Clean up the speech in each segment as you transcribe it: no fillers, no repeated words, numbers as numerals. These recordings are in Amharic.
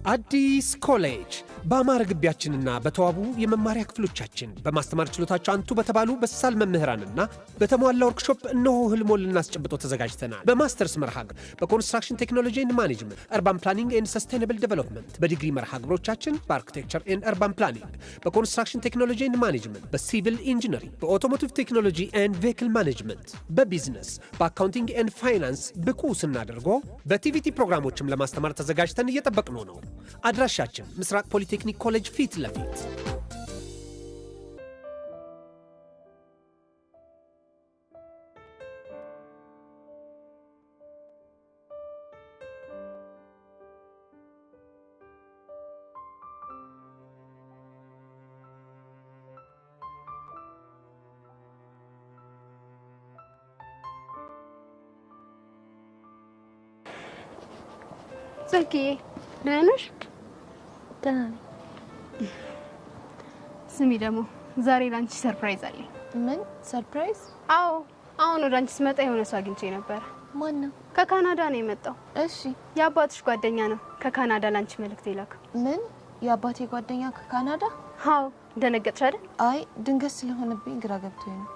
አዲስ ኮሌጅ በአማረ ግቢያችንና በተዋቡ የመማሪያ ክፍሎቻችን በማስተማር ችሎታቸው አንቱ በተባሉ በሳል መምህራንና በተሟላ ወርክሾፕ እነሆ ህልሞን ልናስጨብጦ ተዘጋጅተናል። በማስተርስ መርሃ ግብር በኮንስትራክሽን ቴክኖሎጂ ኤንድ ማኔጅመንት፣ አርባን ፕላኒንግ ኤንድ ሰስቴናብል ዴቨሎፕመንት፣ በዲግሪ መርሃ ግብሮቻችን በአርኪቴክቸር ኤንድ አርባን ፕላኒንግ፣ በኮንስትራክሽን ቴክኖሎጂ ኤንድ ማኔጅመንት፣ በሲቪል ኢንጂነሪንግ፣ በኦቶሞቲቭ ቴክኖሎጂ ኤንድ ቬሂክል ማኔጅመንት፣ በቢዝነስ፣ በአካውንቲንግ ኤንድ ፋይናንስ ብቁ ስናደርጎ በቲቪቲ ፕሮግራሞችም ለማስተማር ተዘጋጅተን እየጠበቅነው ነው። አድራሻችን ምስራቅ ፖሊቴክኒክ ኮሌጅ ፊት ለፊት። ጽጌ ደህና ነሽ? ደህና ነኝ። ስሚ ደግሞ ዛሬ ላንቺ ሰርፕራይዝ አለኝ። ምን ሰርፕራይዝ? አዎ አሁን ወደ አንቺ ስመጣ የሆነ ሰው አግኝቼ ነበር። ማን ነው? ከካናዳ ነው የመጣው። እሺ የአባትሽ ጓደኛ ነው። ከካናዳ ላንቺ መልእክት ይላክ። ምን? የአባቴ ጓደኛ ከካናዳ? አዎ ደነገጥሽ አይደል? አይ ድንገት ስለሆነብኝ ግራ ገብቶኝ ነው።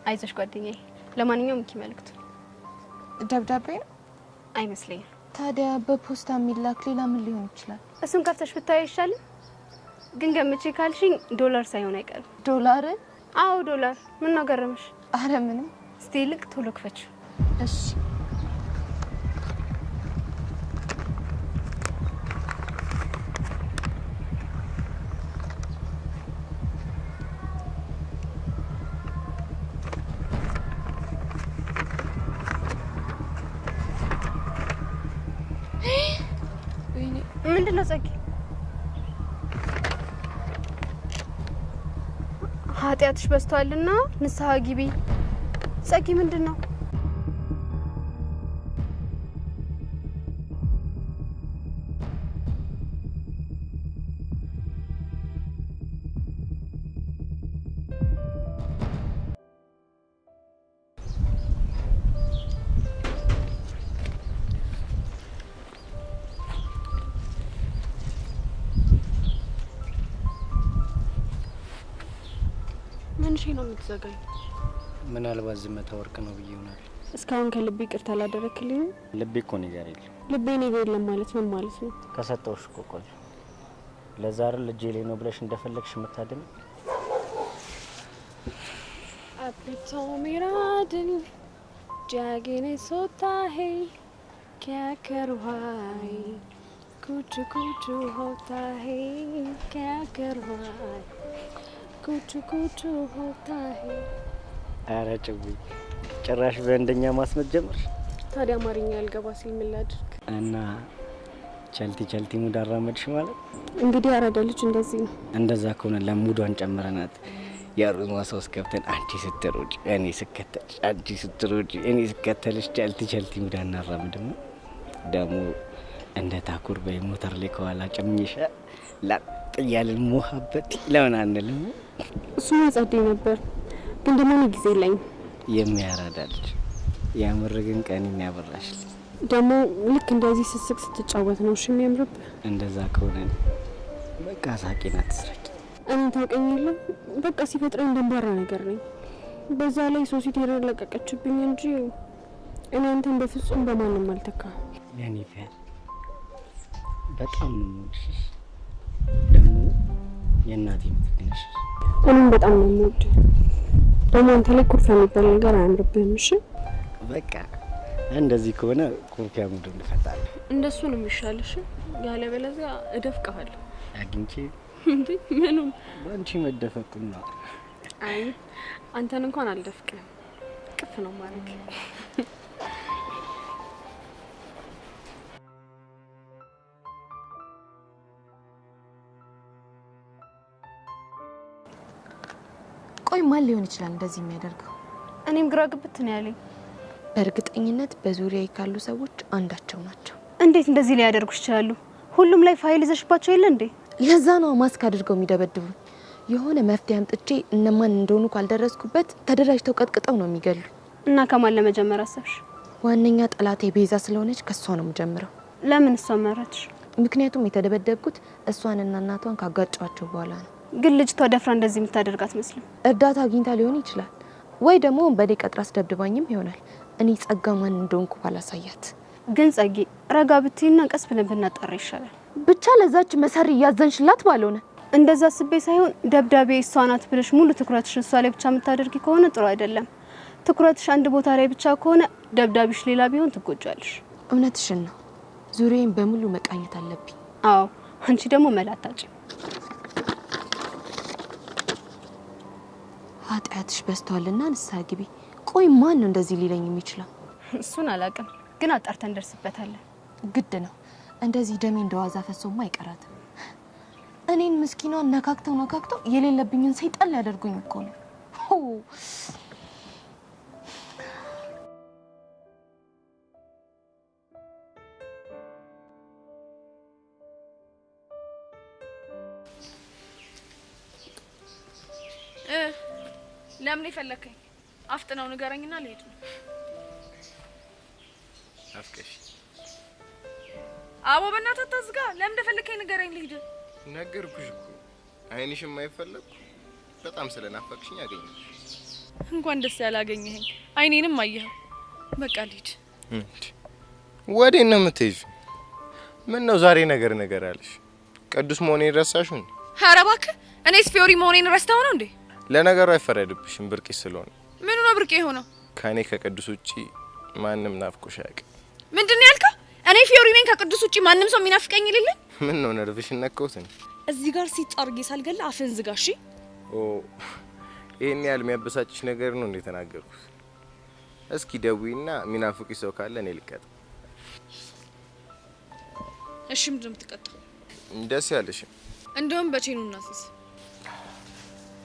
አይዞሽ ጓደኛዬ። ለማንኛውም እንኪ መልእክቱ። ደብዳቤ ነው? አይመስለኝም። ታዲያ በፖስታ የሚላክ ሌላ ምን ሊሆን ይችላል? እሱን ከፍተሽ ብታይ አይሻልም? ግን ገምቼ ካልሽኝ ዶላር ሳይሆን አይቀርም። ዶላር? አዎ ዶላር። ምን ነው ገረመሽ? አረ ምንም። እስቲ ልክ ቶሎ ክፈችው። እሺ ምንድነው ጽጌ? ኃጢአትሽ በዝቷልና ንስሐ ግቢ። ጽጌ ምንድነው? ምንሽ ነው የምትዘጋኝ? ምናልባት ዝምታ ወርቅ ነው ብዬ ይሆናል። እስካሁን ከልቤ ይቅርታ አላደረክልኝ? ልቤ እኮ ነው ጋር የለም። ልቤ ነው የለም ማለት ምን ማለት ነው? ከሰጠውሽ እኮ ቆይ ለዛሬ ልጄ ላይ ነው ብለሽ እንደፈለግሽ የምታደም አፕቶ ሚራድን ጃጌኔ ሶታ ሄ क्या करवाई कुछ कुछ होता है क्या करवाई कुछ कुछ होता है። አረ ጭዊ ጭራሽ በእንደኛ ማስመት ጀመርሽ። ታዲያ አማርኛ ያልገባ ሲል ምን ላድርግ? እና ቸልቲ ሙድ አራመድሽ ማለት እንግዲህ አራዳ ልጅ እንደዚህ ነው። እንደዛ ከሆነ ለሙዷን ጨምረናት ያሩን ዋሳውስ ገብተን አንቺ ስትሮጪ እኔ ስከተልሽ አንቺ ስትሮጪ እኔ ስከተልሽ ቸልቲ ሙድ አናራምድም። ደሞ እንደ ታኩር በሞተር ላይ ከኋላ ጭምኝሽ ላጥያልን ሙሀበት ለምን አንልም? እሱ ጸዴ ነበር ግን ደሞ ነው ጊዜ ላይ የሚያራዳ ልጅ ያምር ግን ቀን የሚያበራሽ ደሞ ልክ እንደዚህ ስስቅ ስትጫወት ነው እሺ የሚያምርብ። እንደዛ ከሆነ በቃ ሳቂና ትስረቂ። እኔ ታውቀኛለህ በቃ ሲፈጥረኝ ደንባራ ነገር ነኝ። በዛ ላይ ሶሲቴር ለቀቀችብኝ እንጂ እኔ አንተን በፍጹም በማንም አልተካ። ያኔ ፈል በጣም ነው የምወድሽ። ደግሞ የእናቴ ምትነሽ እኔም በጣም ነው የምወድ። ደግሞ አንተ ላይ ኩርፊያ የሚባል ነገር አያምርብህም። እሺ በቃ እንደዚህ ከሆነ ኩርፊያ ሙድ እንፈታለን። እንደሱ ነው የሚሻልሽ። ያለ በለዚያ እደፍቅሃለሁ። አግኝቼ እንዴ ምኑን? ባንቺ መደፈቅና አይ አንተን እንኳን አልደፍቅም። ቅፍ ነው ማለት ቆይ ማን ሊሆን ይችላል እንደዚህ የሚያደርገው? እኔም ግራ ግብት ነው ያለኝ። በእርግጠኝነት በዙሪያዬ ካሉ ሰዎች አንዳቸው ናቸው። እንዴት እንደዚህ ላይ ያደርጉ ይችላሉ? ሁሉም ላይ ፋይል ይዘሽባቸው የለ እንዴ? ለዛ ነው ማስክ አድርገው የሚደበድቡኝ። የሆነ መፍትሄ አምጥቼ እነማን እንደሆኑ ካልደረስኩበት ተደራጅተው ቀጥቅጠው ነው የሚገሉ። እና ከማን ለመጀመር አሰብሽ? ዋነኛ ጠላቴ ቤዛ ስለሆነች ከሷ ነው የምጀምረው። ለምን እሷ መረጥሽ? ምክንያቱም የተደበደብኩት እሷንና እናቷን ካጋጫቸው በኋላ ነው። ግን ልጅቷ ደፍራ እንደዚህ የምታደርጋት መስለም እርዳታ አግኝታ ሊሆን ይችላል ወይ ደግሞ በዴ ቀጥራ አስደብድባኝም ይሆናል። እኔ ጸጋ ማን እንደሆንኩ ባላሳያት። ግን ጸጊ ረጋ ብትይና ቀስ ብለን ብናጣራ ይሻላል። ብቻ ለዛች መሰሪ ያዘንሽላት ባልሆነ እንደዛ ስቤ ሳይሆን ደብዳቤ እሷ ናት ብለሽ ሙሉ ትኩረትሽን እሷ ላይ ብቻ የምታደርጊ ከሆነ ጥሩ አይደለም። ትኩረትሽ አንድ ቦታ ላይ ብቻ ከሆነ ደብዳቤሽ ሌላ ቢሆን ትጎጃለሽ። እውነትሽን ነው። ዙሪያዬን በሙሉ መቃኘት አለብኝ። አዎ አንቺ ደግሞ መላታጭ ኃጢአትሽ በዝቷልና ንስሐ ግቢ። ቆይ ማን ነው እንደዚህ ሊለኝ የሚችለው? እሱን አላውቅም፣ ግን አጣርተን እንደርስበታለን። ግድ ነው። እንደዚህ ደሜ እንደዋዛ ፈሶማ አይቀራትም። እኔን ምስኪኗን ነካክተው የሌለብኝን ሰይጣን ሊያደርጉኝ እኮ ነው። ለምን ይፈልከኝ? አፍጥነው ንገረኝና ልሄድ ነው። አፍቀሽ አቦ በእናትህ አታዝጋ። ለምን እንደፈለከኝ ንገረኝ ልሂድ። ነገርኩሽ እኮ አይንሽም አይፈለኩ። በጣም ስለናፈቅሽኝ አገኘሽ። እንኳን ደስ ያላገኘኸኝ። አይኔንም አየኸው። በቃ ልሂድ። ወዴት ነው የምትሄጂው? ምን ነው ዛሬ ነገር አለሽ? ቅዱስ መሆኔን ረሳሽው እንዴ? ኧረ እባክህ እኔስ ፊዮሪ መሆኔን ረስተኸው ነው እንዴ? ለነገሩ አይፈረድብሽም። ብርቂ ስለሆነ ምኑ ነው ብርቄ የሆነው? ከኔ ከቅዱስ ውጪ ማንም ናፍቆሽ አያውቅም። ምንድነው ያልከው? እኔ ፊዮሪ ነኝ ከቅዱስ ውጪ ማንም ሰው የሚናፍቀኝ የሌለ? ምን ነው ነርቭሽን ነካሁት? እዚህ ጋር ሲጣርጌ ሳልገላ አፍን ዝጋ እሺ? ይሄን ያህል የሚያበሳጭሽ ነገር ነው እንዴ ተናገርኩት? እስኪ ደውይና የሚናፍቅሽ ሰው ካለ እኔ ልቀጥ። እሺ ምንድን ነው የምትቀጣው? ደስ ያለሽ እንደውም በቼኑ እናስስ።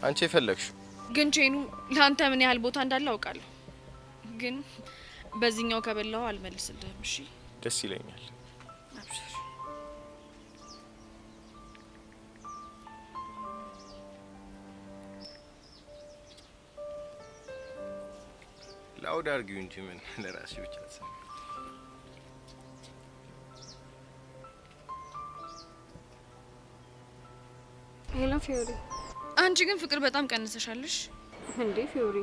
አንቺ የፈለግሽው ግን ቼኑ ለአንተ ምን ያህል ቦታ እንዳለ አውቃለሁ። ግን በዚህኛው ከበላው አልመልስልህም እሺ? ደስ ይለኛል። አብሽር። ላውድ አድርጊው እንጂ ምን ለራስሽ ብቻ ተሰማ። ሄሎ ፊዮሪ። አንቺ ግን ፍቅር በጣም ቀንሰሻለሽ እንዴ ፊዮሪ?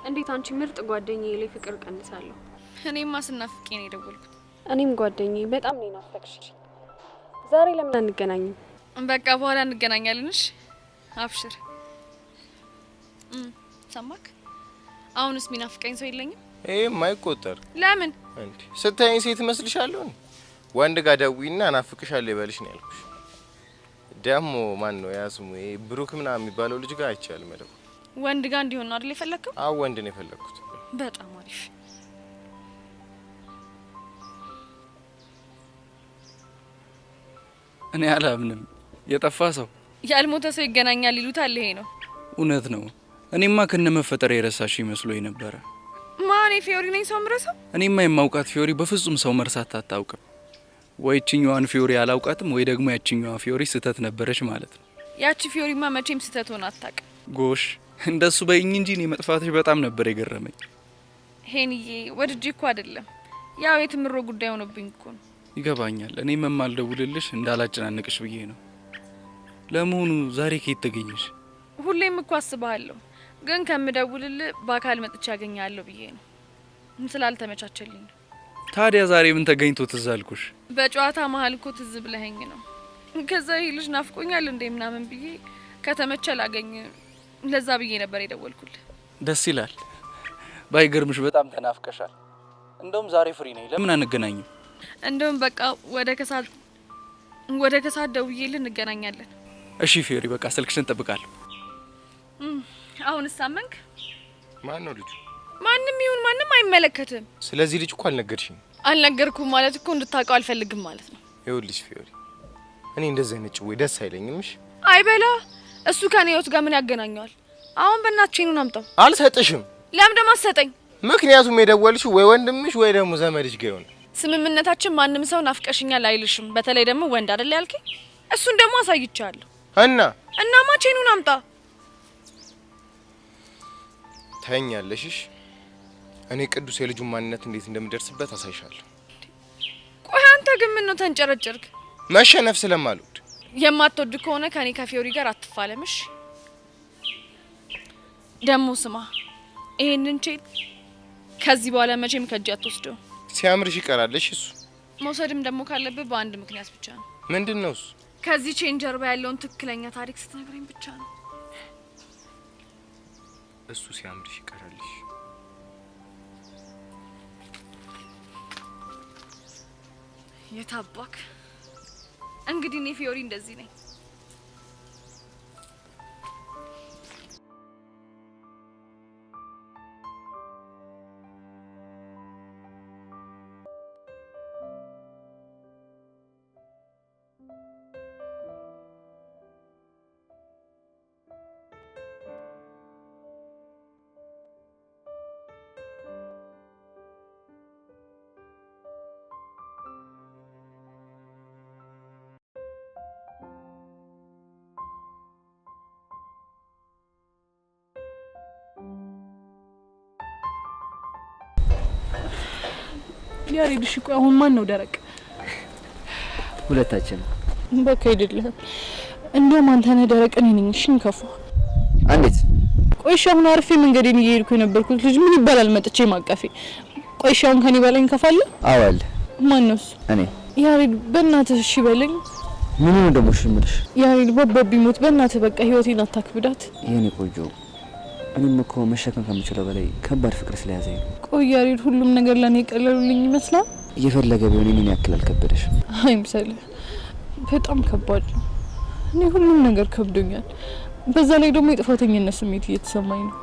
እንዴት አንቺ ምርጥ ጓደኛዬ ላይ ፍቅር ቀንሳለሁ? እኔማ ስናፍቄ ነው የደወልኩት። እኔም ጓደኛዬ በጣም ነው ናፈቅሽ። ዛሬ ለምን አንገናኝም? በቃ በኋላ እንገናኛለን እሺ? አብሽር። ሰማክ? አሁንስ ሚናፍቀኝ ሰው የለኝም? ማይቆጠር ለምን እንዴ? ስታይኝ ሴት መስልሻለሁ? ወንድ ጋር ደውይና ናፍቅሻለሁ ይበልሽ ነው ያልኩሽ። ደሞ ማን ነው ያስሙ? ብሩክ ምናምን የሚባለው ልጅ ጋር አይቻልም ማለት ነው። ወንድ ጋር እንዲሆን ነው አይደል የፈለከው? አዎ ወንድ ነው የፈለኩት። በጣም አሪፍ። እኔ አላምንም። የጠፋ ሰው ያልሞተ ሰው ይገናኛል ይሉታል። ይሄ ነው እውነት ነው። እኔማ ከነመፈጠር የረሳሽ መስሎኝ ነበረ። ማን ፊዮሪ ነኝ ሰው ምረሰው? እኔማ የማውቃት ፊዮሪ በፍጹም ሰው መርሳት አታውቅም። ወይ እቺኛዋን ፊዮሪ አላውቃትም ወይ ደግሞ ያቺኛዋ ፊዮሪ ስተት ነበረች ማለት ነው። ያቺ ፊዮሪማ መቼም ስተት ሆነ አታውቅም። ጎሽ እንደሱ በይኝ እንጂ እኔ መጥፋትሽ በጣም ነበር የገረመኝ። ሄንዬ ወድጄ እኮ አይደለም፣ ያው የትምሮ ጉዳይ ሆነብኝ እኮ ነው። ይገባኛል። እኔም የማልደውልልሽ እንዳላጨናንቅሽ ብዬ ነው። ለመሆኑ ዛሬ ከየት ተገኘሽ? ሁሌም እኮ አስባለሁ፣ ግን ከምደውልልህ በአካል መጥቼ ያገኛለሁ ብዬ ነው። ስላልተመቻቸልኝ ነው። ታዲያ ዛሬ ምን ተገኝቶ ትዝ አልኩሽ? በጨዋታ መሀል እኮ ትዝ ብለኸኝ ነው። ከዛ ይህ ልጅ ናፍቆኛል እንዴ ምናምን ብዬ ከተመቸ ላገኝ ለዛ ብዬ ነበር የደወልኩልህ። ደስ ይላል። ባይገርምሽ በጣም ተናፍቀሻል። እንደውም ዛሬ ፍሪ ነኝ፣ ለምን አንገናኝም? እንደውም በቃ ወደ ከሳት ደውዬልህ እንገናኛለን። እሺ ፊዮሪ፣ በቃ ስልክሽን እንጠብቃለሁ። አሁንስ አመንክ? ማን ነው ልጁ? ማንም ይሁን ማንም አይመለከትም። ስለዚህ ልጅ እኮ አልነገርሽኝ። አልነገርኩም ማለት እኮ እንድታውቀው አልፈልግም ማለት ነው። ይኸውልሽ ፊዮሪ፣ እኔ እንደዚህ አይነት ጭዌ ደስ አይለኝም። እሺ አይበላ። እሱ ከኔ ህይወት ጋር ምን ያገናኘዋል? አሁን በእናትሽ ቼኑን አምጣው። አልሰጥሽም። ለምን ደሞ አትሰጠኝ? ምክንያቱም የደወልሽው ወይ ወንድምሽ ወይ ደግሞ ዘመድሽ ጋር ይሆናል። ስምምነታችን ማንም ሰው ናፍቀሽኛል አይልሽም። በተለይ ደግሞ ወንድ አይደል ያልከኝ? እሱን ደግሞ አሳይቻለሁ። እናማ ቼኑን አምጣ። ታኛለሽሽ። እኔ ቅዱስ የልጁን ማንነት እንዴት እንደምደርስበት አሳይሻለሁ። ቆይ አንተ ግን ምን ነው ተንጨረጨርክ? መሸነፍ ስለማልወድ። የማትወድ ከሆነ ከኔ ከፊዮሪ ጋር አትፋለምሽ። ደሞ ስማ፣ ይሄንን ቼት ከዚህ በኋላ መቼም ከእጅ አትወስደው። ሲያምርሽ ይቀራልሽ። እሱ መውሰድም ደግሞ ካለብህ በአንድ ምክንያት ብቻ ነው። ምንድነው እሱ? ከዚህ ቼን ጀርባ ያለውን ትክክለኛ ታሪክ ስትነግረኝ ብቻ ነው። እሱ ሲያምርሽ ይቀራልሽ። የታባክ እንግዲህ እኔ ፊዮሪ እንደዚህ ነኝ። ያሬድ እሺ ቆይ አሁን ማን ነው ደረቅ? ሁለታችን። በቃ አይደለም እንደውም አንተ ነህ ደረቅ እኔ ነኝ። እሺ እንከፋ እንዴት? ቆይ እሺ አሁን አርፌ መንገዴን እየሄድኩ የነበርኩት ልጅ ምን ይባላል መጥቼ ማቀፌ? ቆይ እሺ አሁን ከኔ በላይ እንከፋለ? አዎ አለ። ማን ነው እሱ? እኔ። ያሬድ በእናትህ እሺ በለኝ። ምን ነው ደሞ እሺ የምልሽ? ያሬድ በባቢ ሞት በእናትህ በቃ ህይወቴን አታክብዳት። የኔ ቆጆ እኔም እኮ መሸከም ከምችለው በላይ ከባድ ፍቅር ስለያዘኝ ነው። ቆይ ያሬድ ሁሉም ነገር ለኔ ቀለሉልኝ ይመስላል? እየፈለገ ቢሆን እኔን ያክል አልከበደሽም። አይምሰልህ፣ በጣም ከባድ ነው። እኔ ሁሉም ነገር ከብዶኛል። በዛ ላይ ደግሞ የጥፋተኝነት ስሜት እየተሰማኝ ነው።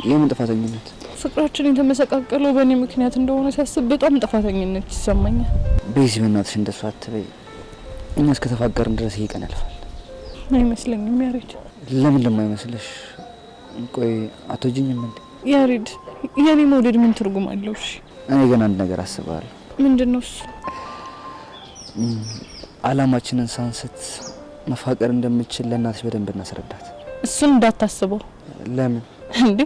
የምን ጥፋተኝነት? ፍቅራችን የተመሰቃቀለው በእኔ ምክንያት እንደሆነ ሳስብ በጣም ጥፋተኝነት ይሰማኛል። በዚህ በእናትሽ እንደሱ አትበይ። እኛ እስከተፋቀርን ድረስ ይሄ ቀን ያልፋል። አይመስለኝም ያሬድ። ለምን ለማይመስልሽ? ቆይ አትወጂኝም እንዴ? ያሬድ የኔ መውደድ ምን ትርጉም አለው? እሺ እኔ ግን አንድ ነገር አስባለሁ። ምንድነው እሱ? አላማችንን ሳንስት መፋቀር እንደምችል ለእናትሽ በደንብ እናስረዳት። እሱን እንዳታስበው። ለምን እንዴ?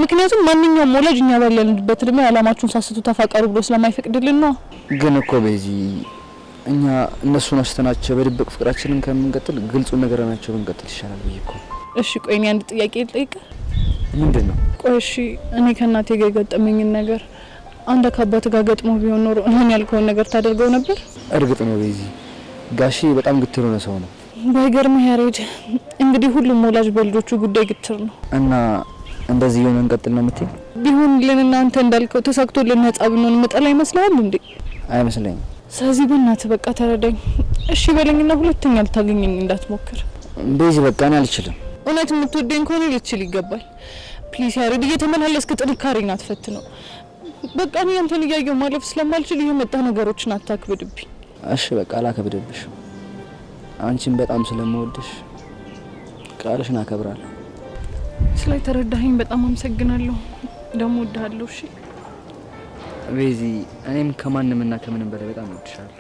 ምክንያቱም ማንኛውም ወላጅ እኛ ባለንበት እድሜ አላማችሁን ሳስቱ ተፋቀሩ ብሎ ስለማይፈቅድልን ነው። ግን እኮ በዚህ እኛ እነሱን አስተናቸው በድብቅ ፍቅራችንን ከምንቀጥል ግልጹን ነገር ናቸው ብንቀጥል ይሻላል ብዬ እኮ። እሺ ቆይ እኔ አንድ ጥያቄ ልጠይቅ። ምንድን ነው? ቆይ እሺ እኔ ከእናቴ ጋር የገጠመኝን ነገር አንድ ከአባት ጋር ገጥሞ ቢሆን ኖሮ እኔ ያልከውን ነገር ታደርገው ነበር? እርግጥ ነው በዚህ ጋሺ በጣም ግትር ነው ሰው ነው። ባይገርምህ ያሬድ እንግዲህ ሁሉም ወላጅ በልጆቹ ጉዳይ ግትር ነው። እና እንደዚህ የሆነ እንቀጥል ነው የምትይኝ? ቢሆን ልን አንተ እንዳልከው ተሳክቶልን ነጻ ብንሆን መጠላ ይመስላል እንዴ? አይመስለኝም። ስለዚህ በእናትህ በቃ ተረዳኝ እሺ በለኝና ሁለተኛ ልታገኘኝ እንዳትሞክር። በዚህ በቃ እኔ አልችልም። እውነት የምትወደኝ ከሆነ ልትችል ይገባል። ፕሊስ ያሬድ እየተመላለስክ ጥንካሬን አትፈትነው። በቃ እኔ አንተን እያየሁ ማለፍ ስለማልችል እየመጣ ነገሮችን አታክብድብኝ። እሺ በቃ አላከብድብሽ። አንቺን በጣም ስለምወድሽ ቃልሽን አከብራለሁ። ስለተረዳኸኝ በጣም አመሰግናለሁ። ደግሞ እወድሃለሁ። እሺ ቤዚ፣ እኔም ከማንምና ከምንም በላይ በጣም እወድሻለሁ።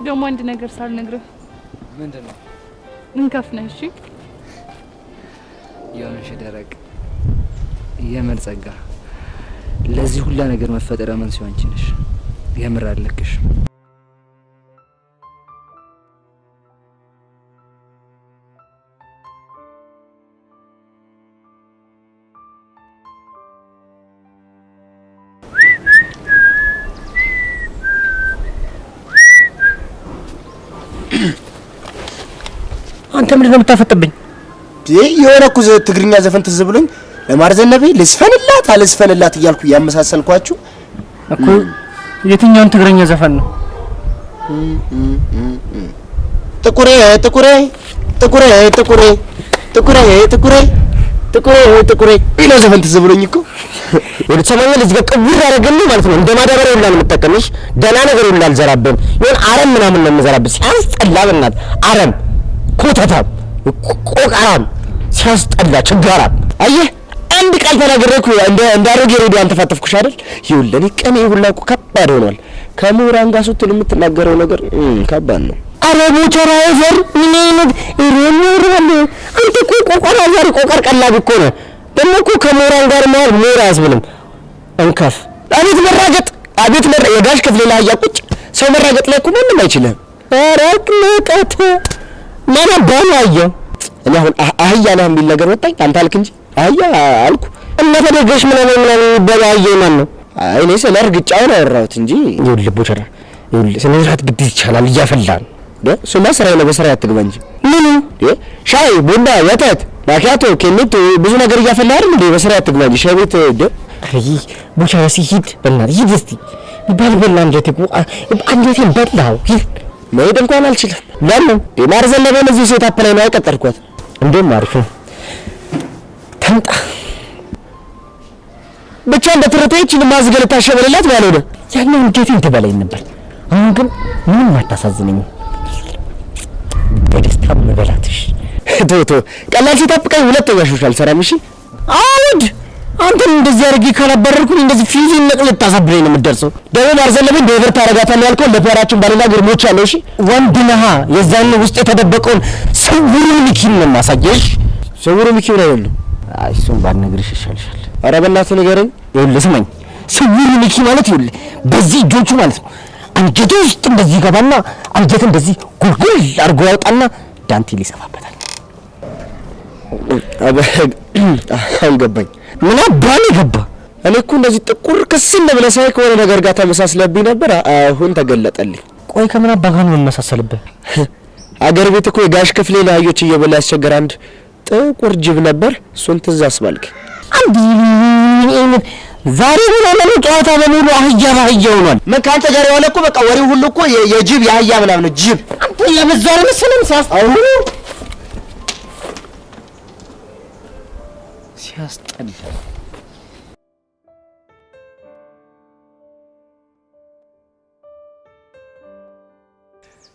ደግሞ አንድ ነገር ሳልነግርህ። ምንድነው? እንከፍነህ። እሺ የሆንሽ ደረቅ የምር ጸጋ። ለዚህ ሁላ ነገር መፈጠር መንስኤው አንቺ ነሽ። የምር አለቅሽ። አንተ ምንድን ነው የምታፈጥብኝ? የሆነ እኮ ትግርኛ ዘፈን ትዝ ብሎኝ ለማርዘነበ ልስፈንላት አልስፈንላት እያልኩ ያመሳሰልኳችሁ እኮ። የትኛውን ትግርኛ ዘፈን ነው? ጥቁሬ ጥቁሬ ጥቁሬ ጥቁሬ ጥቁሬ ጥቁሬ ጥቁሬ ጥቁሬ ይለው ዘፈን ትዝ ብሎኝ እኮ ወደ ሰማኛ ልጅ ጋር ቀውር ያደረገልኝ ማለት ነው። እንደ ማዳበሪያ ሁላ ነው የምጠቀምሽ። ደህና ነገር ሁላ አልዘራብህም። ይሁን አረም ምናምን ነው የምዘራብህ። ሲያስጠላ በእናትህ አረም፣ ኮተታም፣ ቆቃራም፣ ሲያስጠላ ችጋራም። አየህ አንድ ቃል ተናገረኩ እንዳሮጌ ሬዲዮ አንተፋተፍኩሽ አይደል? ይኸውልህ እኔ ቀኔ ሁላ እኮ ከባድ ሆኗል። ከምሁራን ጋር ስትል የምትናገረው ነገር ከባድ ነው። አረ ሞቸራ ይፈር ምን አይነት ሮኖራል። አንተ እኮ ቆቆራ ዛሬ ቆቀር ቀላቢ እኮ ነህ። ደግሞ እኮ ከሞራን ጋር ማለት ሞራ ያስብልም እንከፍ አቤት መራገጥ የጋሽ ክፍሌ ላይ ያቁጭ ሰው መራገጥ ላይ እኮ ምንም አይችልም። አራቅ ለቀተ ማን ባል ያየው እኔ አሁን አህያ ነህ የሚል ነገር ወጣኝ። አንተ አልክ እንጂ አህያ አልኩ እና ተደገሽ ምናምን በላየ ማን ነው? አይ እኔ ስለ እርግጫው ነው ያወራሁት እንጂ ይኸውልህ ቦቸራ ይኸውልህ ስለ እራት ብድ ይቻላል እያፈላን እሱማ ስራዬ ነው በስራዬ አትግባ እንጂ ምን ሻይ ቡና ወተት ማኪያቶ ኬሚቶ ብዙ ነገር እያፈላ አይደል እንዴ በስራዬ አትግባ እንጂ ሻይ ቤት አይ ቦቸራ ሲሂድ በእናትህ ሂድ እስቲ በልበላ እንዴት እኮ አንዴቴን በላው መሄድ እንኳን አልችልም። ለምን የማርዘን ነገር እዚህ ሴት አፕላይ ነው ያቀጠርኳት። እንደውም አሪፍ ነው ተምጣ ብቻ እንደተረተች ማዝገለ ታሸበለላት ማለት ነው። ያኛው እንዴት እንትበለኝ ነበር። አሁን ግን ምንም አታሳዝነኝ። በደስታ መበላትሽ ቶቶ ቀላል ሲታጥቀኝ ሁለተኛ ሾሻል ሰራም። እሺ አውድ አንተን እንደዚህ አድርጌ ካላበረርኩኝ እንደዚህ ፊዚን ነቅል ታሳብረኝ ነው የምትደርሰው። ደግሞ ማርዘለብኝ በእብር ታረጋታለህ ያልከው ለፓራችን ባለና ግርሞች አለው። እሺ ወንድ ነህ። የዛን ውስጥ የተደበቀውን ስውሩ ሚኪን ነው ማሳየሽ። ስውሩ ሚኪ ነው ያለው። አይ እሱን ባልነግርሽ ይሻልሻል። ኧረ በእናትህ ንገረኝ። ይኸውልህ ስማኝ፣ ስውሩ ሚኪ ማለት ይኸውልህ በዚህ እጆቹ ማለት ነው አንጀቱ ውስጥ እንደዚህ ገባና አንጀት እንደዚህ ጉልጉል አድርጎ ያወጣና ዳንቴል ይሰፋበታል። አልገባኝ። ምን አባል ገባ? እኔ እኮ እንደዚህ ጥቁር ክስል ብለህ ሳይ ከሆነ ነገር ጋር ተመሳስለብኝ ነበር። አሁን ተገለጠልኝ። ቆይ ከምን አባ ጋር ነው የምመሳሰልብህ? አገር ቤት እኮ የጋሽ ክፍሌ ላዮች እየበላ ያስቸገረ አንድ ጥቁር ጅብ ነበር። እሱን ትዝ አስባልክ። አንድ ዛሬ ምን አለ ጨዋታ በሙሉ አህያ ባህያ ሆኗል። ምን ካንተ ጋር የዋለ እኮ በቃ ወሬው ሁሉ እኮ የጅብ የአህያ ምናምን ነው። ጅብ አንተ ለምዛር መሰለም ሲያስጠላ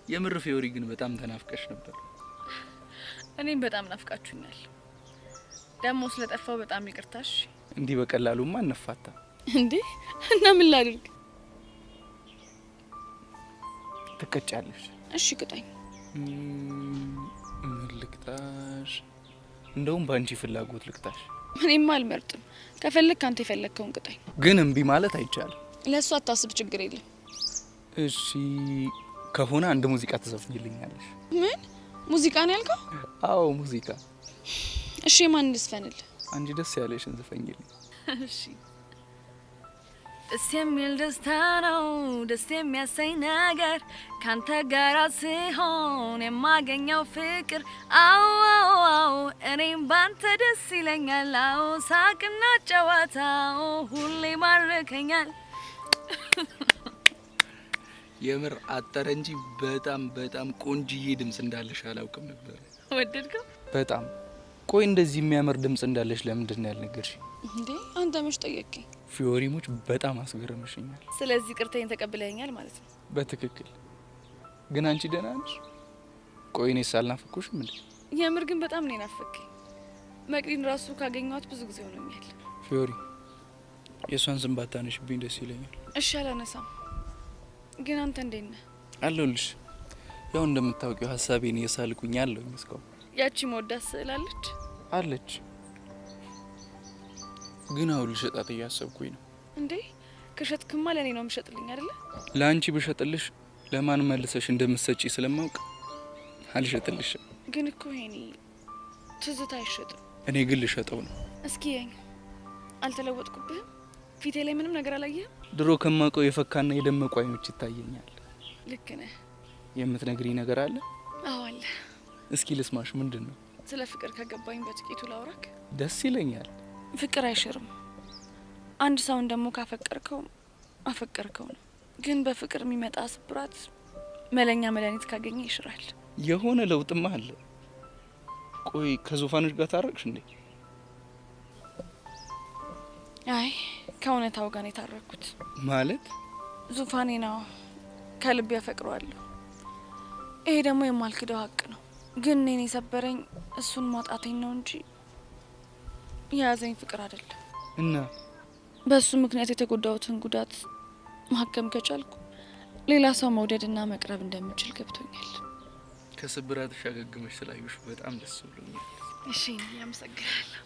የምር ፊዮሪ ግን በጣም ተናፍቀሽ ነበር። እኔም በጣም ናፍቃችሁኛል። ደግሞ ስለጠፋው በጣም ይቅርታሽ። እንዲህ በቀላሉማ አንፋታ እንዴ? እና ምን ላድርግ? ትቀጫለሽ። እሺ ቅጣኝ። ምን ልቅጣሽ? እንደውም ባንቺ ፍላጎት ልቅጣሽ። እኔማ አልመርጥም። ከፈለክ አንተ የፈለከውን ቅጣኝ። ግን እምቢ ማለት አይቻልም። ለሱ አታስብ፣ ችግር የለም። እሺ ከሆነ አንድ ሙዚቃ ትዘፍኝልኛለሽ። ምን ሙዚቃ ነው ያልከው? አዎ ሙዚቃ። እሺ ማን ልስፈንል? አንቺ ደስ ያለሽን ዘፈኝልኝ። እሺ ደስ የሚል ደስታ ነው ደስ የሚያሰኝ ነገር ካንተ ጋር ሲሆን የማገኘው ፍቅር አዎ አዎ አዎ እኔም ባንተ ደስ ይለኛል። አዎ ሳቅና ጨዋታው ሁሌ ማርከኛል። የምር አጠረ እንጂ በጣም በጣም ቆንጅዬ ድምጽ እንዳለሽ አላውቅም ነበር። ወደድከው? በጣም ቆይ እንደዚህ የሚያምር ድምጽ እንዳለሽ ለምንድን ነው ያልነገርሽኝ? እንዴ አንተ መች ጠየቅከኝ? ፊዮሪሞች በጣም አስገረመሽኛል። ስለዚህ ቅርታዬን ተቀብለኛል ማለት ነው? በትክክል። ግን አንቺ ደህና ነሽ? ቆይ እኔ ሳልናፍቅሽም እንዴ? የምር ግን በጣም ነው ናፈከኝ። መቅዲን ራሱ ካገኘኋት ብዙ ጊዜ ሆኖኛል። ፊዮሪ የሷን ስም ባታነሽብኝ ደስ ይለኛል። እሺ አላነሳም። ግን አንተ እንዴት ነህ? አለሁልሽ። ያው እንደምታውቂው ሀሳቤን እየሳልኩኝ አለሁ እስካሁን። ያቺ መወዳት ስዕል አለች አለች ግን አሁን ልሸጣት እያሰብኩኝ ነው። እንዴ ከሸጥክማ ለኔ ነው የምሸጥልኝ አይደለ? ለአንቺ ብሸጥልሽ ለማን መልሰሽ እንደምትሰጪ ስለማውቅ አልሸጥልሽም። ግን እኮ ይሄኔ ትዝታ አይሸጥም። እኔ ግን ልሸጠው ነው። እስኪ ያኝ አልተለወጥኩብህም? ፊቴ ላይ ምንም ነገር አላየህም? ድሮ ከማውቀው የፈካና የደመቁ አይኖች ይታየኛል። ልክ ነህ። የምትነግሪኝ ነገር አለ? አዎ አለ። እስኪ ልስማሽ። ምንድን ነው? ስለ ፍቅር ከገባኝ በጥቂቱ ላውራክ። ደስ ይለኛል። ፍቅር አይሽርም። አንድ ሰውን ደግሞ ካፈቀርከው አፈቀርከው ነው። ግን በፍቅር የሚመጣ ስብራት መለኛ መድኃኒት ካገኘ ይሽራል። የሆነ ለውጥማ አለ። ቆይ ከዙፋንሽ ጋር ታረቅሽ እንዴ? አይ ከእውነታው ጋር ነው የታረኩት። ማለት ዙፋኔ ነው፣ ከልቤ ያፈቅረዋለሁ። ይሄ ደግሞ የማልክደው ሀቅ ነው። ግን እኔን የሰበረኝ እሱን ማጣቴኝ ነው እንጂ የያዘኝ ፍቅር አይደለም። እና በሱ ምክንያት የተጎዳሁትን ጉዳት ማከም ከቻልኩ ሌላ ሰው መውደድና መቅረብ እንደምችል ገብቶኛል። ከስብራትሽ አገግመሽ ስላዩሽ በጣም ደስ ብሎኛል። እሺ አመሰግናለሁ።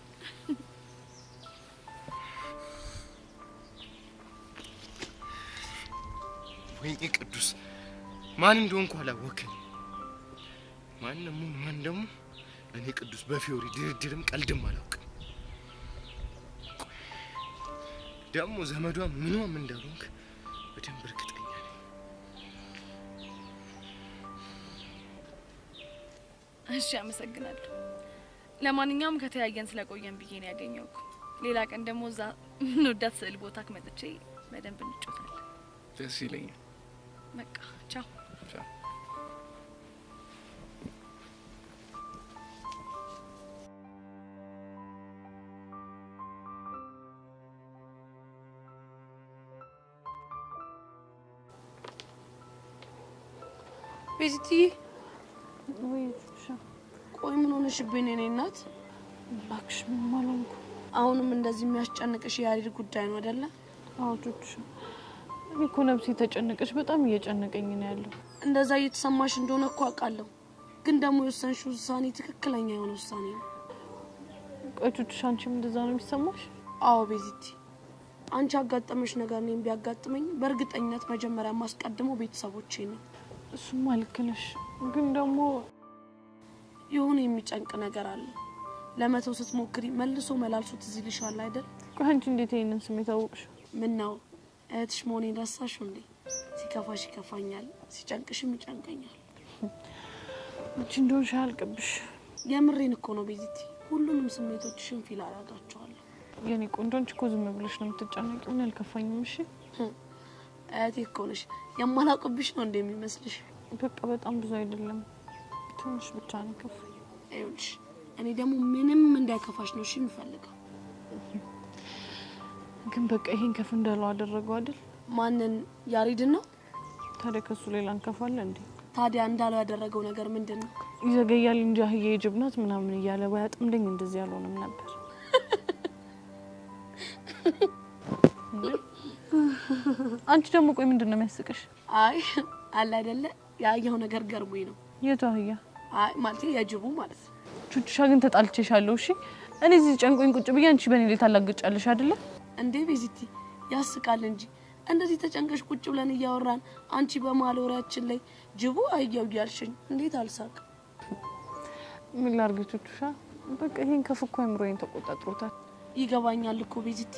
ወይኔ ቅዱስ ማን እንደሆንኩ አላወቅኝ። ማን ደግሞ እኔ ቅዱስ በፊዮሪ ድርድርም ቀልድም አላውቅም። ደግሞ ዘመዷ ምንም እንዳልሆንክ በደንብ እርግጠኛ ነኝ። እሺ አመሰግናለሁ። ለማንኛውም ከተያየን ስለቆየን ብዬ ነው ያገኘውኩ። ሌላ ቀን ደግሞ እዛ እንወዳት ስዕል ቦታ ከመጥቼ በደንብ እንጫወታለን። ደስ ይለኛል። በቃ ቻው። ቻው። ቤዚትዬ ቆይ ምን ሆነሽብኝ? እኔ እናት እባክሽ ምንም አልሆንኩም። አሁንም እንደዚህ የሚያስጨንቅሽ የያሬድ ጉዳይ ነው አይደለ? አዎ ቹቹ፣ እኔ እኮ ነፍሴ ተጨነቀች፣ በጣም እየጨነቀኝ ነው ያለው። እንደዛ እየተሰማሽ እንደሆነ እኮ አውቃለሁ፣ ግን ደግሞ የወሰንሽው ውሳኔ ትክክለኛ የሆነ ውሳኔ ነው። ቆይ ቹቹ፣ አንቺም እንደዛ ነው የሚሰማሽ? አዎ ቤዚቲ፣ አንቺ ያጋጠመሽ ነገር እኔም ቢያጋጥመኝ በእርግጠኝነት መጀመሪያ ማስቀድመው ቤተሰቦቼ ነው። እሱማ ልክ ነሽ፣ ግን ደግሞ የሆነ የሚጨንቅ ነገር አለ። ለመተው ስትሞክሪ መልሶ መላልሶ ትዝ ይልሻል አይደል? ቆይ አንቺ እንዴት ይሄንን ስሜት አወቅሽ? ምን ነው እህትሽ መሆኔን ረሳሽው እንዴ? ሲከፋሽ ይከፋኛል፣ ሲጨንቅሽም ይጨንቀኛል። አንቺ እንደሆንሽ አያልቅብሽ። የምሬን እኮ ነው ቤዚቲ፣ ሁሉንም ስሜቶችሽን ፊል አደርጋቸዋለሁ። የኔ ቆንጆ፣ አንቺ እኮ ዝም ብለሽ ነው የምትጨነቂው፣ ምን አልከፋኝም። እሺ እህቴ እኮ ነሽ፣ የማላውቅብሽ ነው እንደሚመስልሽ። በቃ በጣም ብዙ አይደለም፣ ትንሽ ብቻ ነው ከፋኝ። ይኸውልሽ እኔ ደግሞ ምንም እንዳይከፋሽ ነው እሺ የምፈልገው። ግን በቃ ይሄን ከፍ እንዳለው አደረገው አይደል? ማንን? ያሬድን ነው። ታዲያ ከሱ ሌላ እንከፋለን እንዴ? ታዲያ እንዳለው ያደረገው ነገር ምንድነው? ይዘገያል እንጂ አህዬ የጅብ ናት ምናምን እያለ ባያጥምደኝ እንደዚህ ያልሆነም ነበር። አንቺ ደግሞ ቆይ ምንድነው የሚያስቅሽ? አይ አለ አይደለ ያየው ነገር ገርሞኝ ነው። የቱ አህያ? አይ ማለት የጅቡ ማለት። ቹቹሻ ግን ተጣልቼሻለሁ። እሺ እኔ እዚህ ጨንቆኝ ቁጭ ብዬ አንቺ በኔ ላይ ታላግጫለሽ አይደለ እንዴ? ቤዚቲ ያስቃል እንጂ እንደዚህ ተጨንቀሽ ቁጭ ብለን እያወራን አንቺ በመሀል ወሬያችን ላይ ጅቡ አየው ያልሽኝ እንዴት አልሳቅ? ምን ላርግ ቹቹሻ፣ በቃ ይሄን ከፍኮ አይምሮዬን ተቆጣጥሮታል። ይገባኛል እኮ ቤዚቲ፣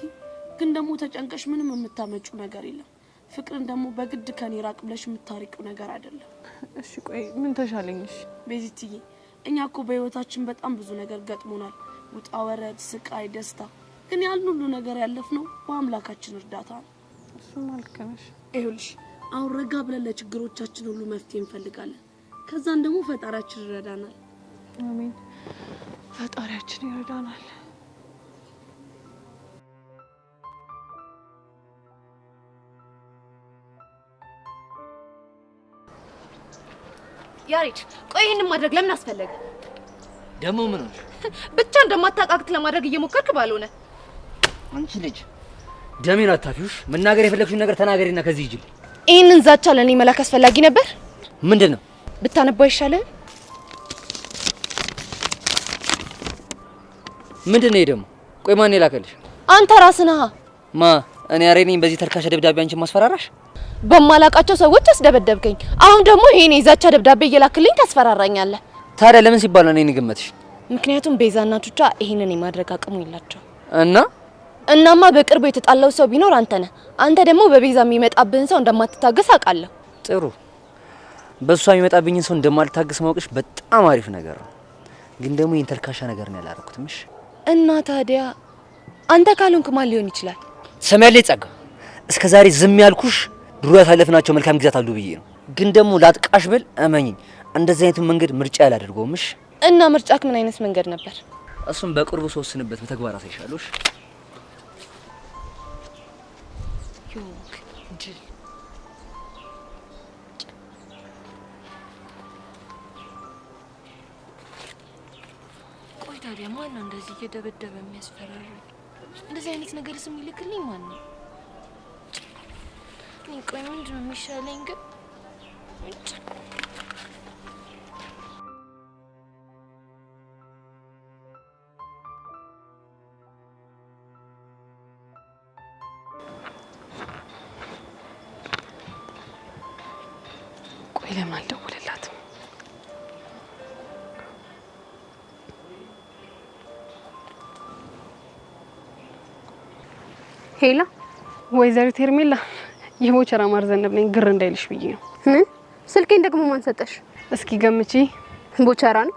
ግን ደግሞ ተጨንቀሽ ምንም የምታመጪው ነገር የለም። ፍቅርን ደግሞ በግድ ከኔ ራቅ ብለሽ የምታርቂው ነገር አይደለም። እሺ ቆይ ምን ተሻለኝሽ? ቤዚትዬ እኛ እኮ በህይወታችን በጣም ብዙ ነገር ገጥሞናል፣ ውጣ ወረድ፣ ስቃይ፣ ደስታ። ግን ያን ሁሉ ነገር ያለፍነው በአምላካችን እርዳታ ነው። እሱም አልከነሽ። ይኸውልሽ አሁን ረጋ ብለን ለችግሮቻችን ሁሉ መፍትሄ እንፈልጋለን። ከዛን ደግሞ ፈጣሪያችን ይረዳናል። አሜን፣ ፈጣሪያችን ይረዳናል። ያሬድ ቆይ ይሄንን ማድረግ ለምን አስፈለገ? ደሞ ምን ነው? ብቻ እንደማታቃቅት ለማድረግ እየሞከርክ ባልሆነ። አንቺ ልጅ ደሜን አታፊውሽ። መናገር የፈለግሽውን ነገር ተናገሪና ከዚህ ይጅል። ይሄንን ዛቻ ለኔ መላክ አስፈላጊ ነበር? ምንድነው? ብታነባው ይሻላል። ምንድነው ደግሞ? ቆይ ማን ይላከልሽ? አንተ ራስህ ነህ። ማ እኔ አሬኔኝ በዚህ ተልካሽ ደብዳቤ አንቺን ማስፈራራሽ? በማላቃቸው ሰዎች አስደበደብከኝ። አሁን ደግሞ ይሄን የዛቻ ደብዳቤ እየላክልኝ ታስፈራራኛለህ። ታዲያ ለምን ሲባል ነው እኔን ገመትሽ? ምክንያቱም ቤዛና ቹቻ ይሄንን የማድረግ አቅሙ የላቸው። እናማ በቅርቡ የተጣላው ሰው ቢኖር አንተ ነህ። አንተ ደግሞ በቤዛ የሚመጣብህን ሰው እንደማትታገስ አውቃለሁ። ጥሩ፣ በሷ የሚመጣብኝን ሰው እንደማልታገስ ማውቅሽ በጣም አሪፍ ነገር ነው። ግን ደግሞ ይሄን ተልካሻ ነገር ነው ያላረኩትም። እሺ እና ታዲያ አንተ ካልሆንክ ማን ሊሆን ይችላል? ሰማያለች ጸጋ፣ እስከዛሬ ዝም ያልኩሽ ድሮ ያሳለፍናቸው መልካም ጊዜያት አሉ ብዬ ነው። ግን ደግሞ ላጥቃሽ ብል እመኚኝ እንደዚህ አይነቱን መንገድ ምርጫ ያላደርገውም። እሺ እና ምርጫክ ምን አይነት መንገድ ነበር? እሱም በቅርቡ ተወስንበት በተግባር አሳይሻለሽ። ዮክ ጅል ቆይ ታዲያ ማን ነው እንደዚህ እየደበደበ የሚያስፈራራኝ? እንደዚህ አይነት ነገር ስም ይልክልኝ ማን ነው? ቆይ ምንድን ነው የሚሻለኝ ግን? ለምን አልደወለላትም? ሄላ ወይዘሪት ሄርሜላ የቦቸራ ማርዘነብ ነኝ። ግር እንዳይልሽ ብዬ ነው። ምን? ስልኬን ደግሞ ማን ሰጠሽ? እስኪ ገምቺ። ቦቸራ ነው?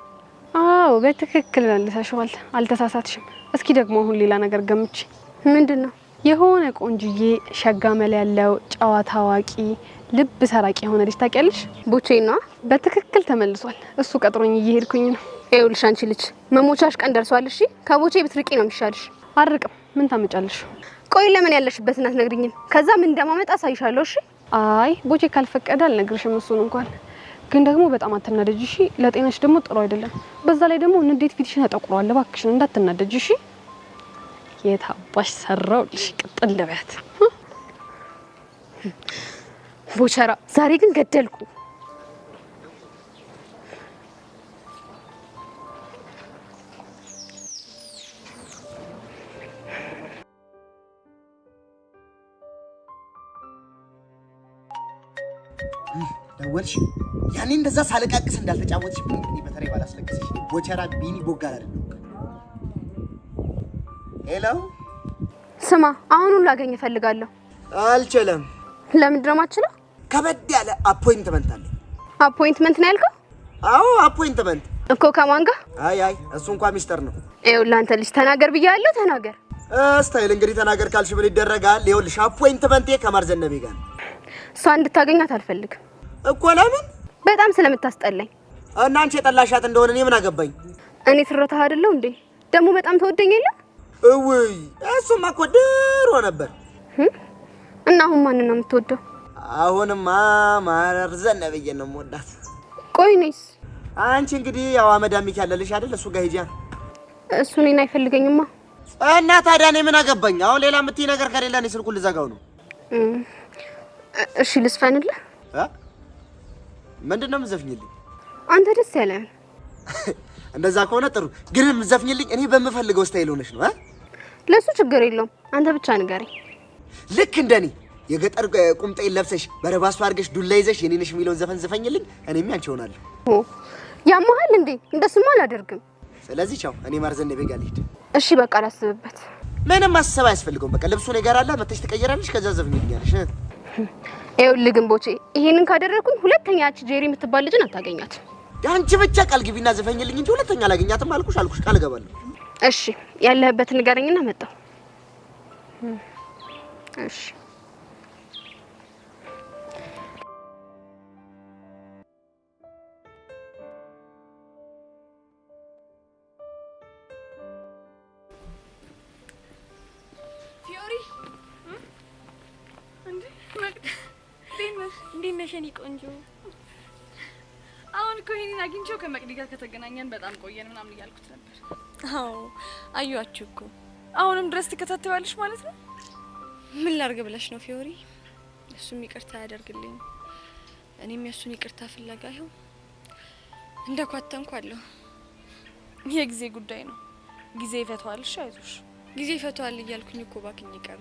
አዎ በትክክል መልሰሽዋል። አልተሳሳትሽም። እስኪ ደግሞ አሁን ሌላ ነገር ገምቺ። ምንድነው? የሆነ ቆንጅዬ ሸጋ መል ያለው ጨዋታ አዋቂ ልብ ሰራቂ የሆነ ልጅ ታውቂያለሽ? ቦቼ ነው። በትክክል ተመልሷል። እሱ ቀጥሮኝ እየሄድኩኝ ነው። ይኸውልሽ አንቺ ልጅ መሞቻሽ ቀን ደርሷል። እሺ ከቦቼ ብትርቂ ነው የሚሻልሽ። አርቅም። ምን ታመጫለሽ? ቆይ ለምን ያለሽበትን አትነግሪኝም? ከዛ ምን እንደማመጣ አሳይሻለሁ። እሺ አይ ቦቼ ካልፈቀደ አልነግርሽም። እሱን እንኳን ግን ደግሞ በጣም አትናደጂ እሺ። ለጤናሽ ደግሞ ጥሩ አይደለም። በዛ ላይ ደግሞ እንዴት ፊትሽን ተጠቁሯል። እባክሽን እንዳትናደጂ እሺ። የታባሽ ሰራውልሽ ቅጥል ለበት ቦቸራ ዛሬ ግን ገደልኩ። ደወልሽ? ያኔ እንደዛ ሳለቃቅስ እንዳልተጫወትሽብኝ እንግዲህ በተለይ ባላስለቅስሽ ቦቸራ ቢኒ ቦጋል አይደለም። ሄሎ ስማ፣ አሁን ሁሉ ላገኝ እፈልጋለሁ። አልችልም። ለምንድን ነው የማትችለው? ከበድ ያለ አፖይንትመንት አለ። አፖይንትመንት ነው ያልከው? አዎ አፖይንትመንት እኮ ከማን ጋር? አይ እሱ እንኳን ሚስጥር ነው። ይኸውልህ አንተ ልጅ ተናገር ብያለሁ፣ ተናገር። ስታይል እንግዲህ ተናገር ካልሽ ምን ይደረጋል? ይኸውልሽ አፖይንትመንቴ ከማርዘነቤ ጋር ነው። እሷ እንድታገኛት አልፈልግም እኮ። ለምን? በጣም ስለምታስጠላኝ። እና አንቺ የጠላሻት እንደሆነ እኔ ምን አገባኝ? እኔ ትረታህ አይደለሁ እንዴ? ደግሞ በጣም ተወደኝ የለ? እውይ እሱማ እኮ ድሮ ነበር። እና አሁን ማንን ነው የምትወደው? አሁንማ ማርዘነቤን ነው የምወዳት። ቆይ ነይስ አንቺ እንግዲህ ያው አመዳም ይካለልሽ አይደል? እሱ ጋር ሂጂ። እሱ እኔን አይፈልገኝማ። እና ታዲያ እኔ ምን አገባኝ? አሁን ሌላ የምትይ ነገር ከሌለ እኔ ስልኩን ልዘጋው ነው። እሺ ልስፈንልህ? ምንድን ነው የምትዘፍኝልኝ? አንተ ደስ ያለህን። እንደዛ ከሆነ ጥሩ። ግን የምትዘፍኝልኝ እኔ በምፈልገው ስታይል ሆነሽ ነው? ለሱ ችግር የለውም። አንተ ብቻ ንገረኝ። ልክ እንደኔ የገጠር ቁምጣዬን ለብሰሽ በረባሱ አድርገሽ ዱላ ይዘሽ የኔ ነሽ የሚለውን ዘፈን ዘፈኝልኝ። እኔም ያንቺ ሆናለሁ። ያማሃል እንዴ? እንደሱማ አላደርግም። ስለዚህ ቻው፣ እኔ ማርዘነቤ ጋር ልሂድ። እሺ በቃ ላስብበት። ምንም ማሰብ አያስፈልገውም። በቃ ልብሱን ይጋራላ መተሽ ትቀየራለሽ፣ ከዛ ዘፍኝልኛለሽ። ይኸውልህ ግን ቦቼ ይሄንን ካደረኩኝ ሁለተኛ ያቺ ጄሪ የምትባል ልጅን አታገኛትም። አንቺ ብቻ ቃል ግቢና ዘፈኝልኝ እንጂ ሁለተኛ አላገኛትም። አልኩሽ ቃል እገባለሁ። እሺ ያለህበትን ንገረኝና መጣሁ። እሺ ፊዮሪ እንዴት ነሽ የኔ ቆንጆ? አሁን እኮ ይሄንን አግኝቼው ከመቅዲ ጋር ከተገናኘን በጣም ቆየን ምናምን እያልኩት ነበር። አዎ አዩአችሁ እኮ። አሁንም ድረስ ትከታተያለሽ ማለት ነው? ምን ላርግ ብለሽ ነው ፊዮሪ? እሱም ይቅርታ ያደርግልኝ፣ እኔም የሱን ይቅርታ ፍለጋ ይኸው እንደኳተንኩ አለሁ። የጊዜ ጉዳይ ነው፣ ጊዜ ይፈታዋል። እሺ አይዞሽ። ጊዜ ይፈታዋል እያልኩኝ እኮ ባክኝ ቀረ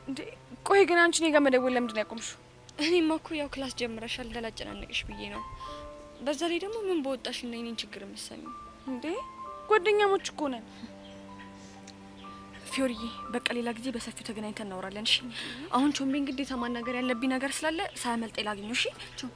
እንዴ። ቆይ ግን አንቺ እኔ ጋር መደወል ለምንድን ነው ያቆምሽው? እኔማ እኮ ያው ክላስ ጀምረሻል እንዳላጨናነቅሽ ብዬ ነው። በዛ ላይ ደግሞ ምን በወጣሽ እና የኔን ችግር የምትሰሚው እንዴ? ጓደኛሞች እኮ ነን። ፊዮሪዬ በቃ ሌላ ጊዜ በሰፊው ተገናኝተን እናወራለን። እሺ አሁን ቾምቤን ግዴታ ማናገር ያለብኝ ነገር ስላለ ሳያመልጥ ላግኘው። እሺ ቾም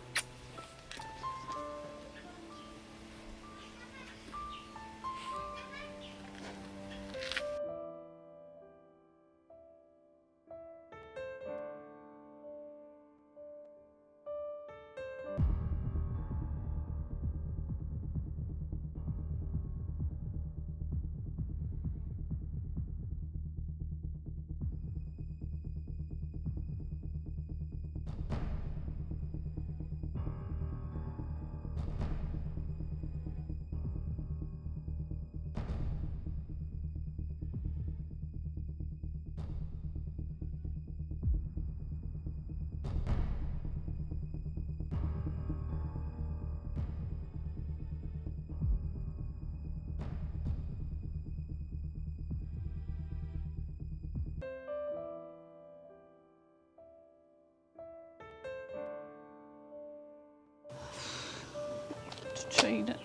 ሸይደን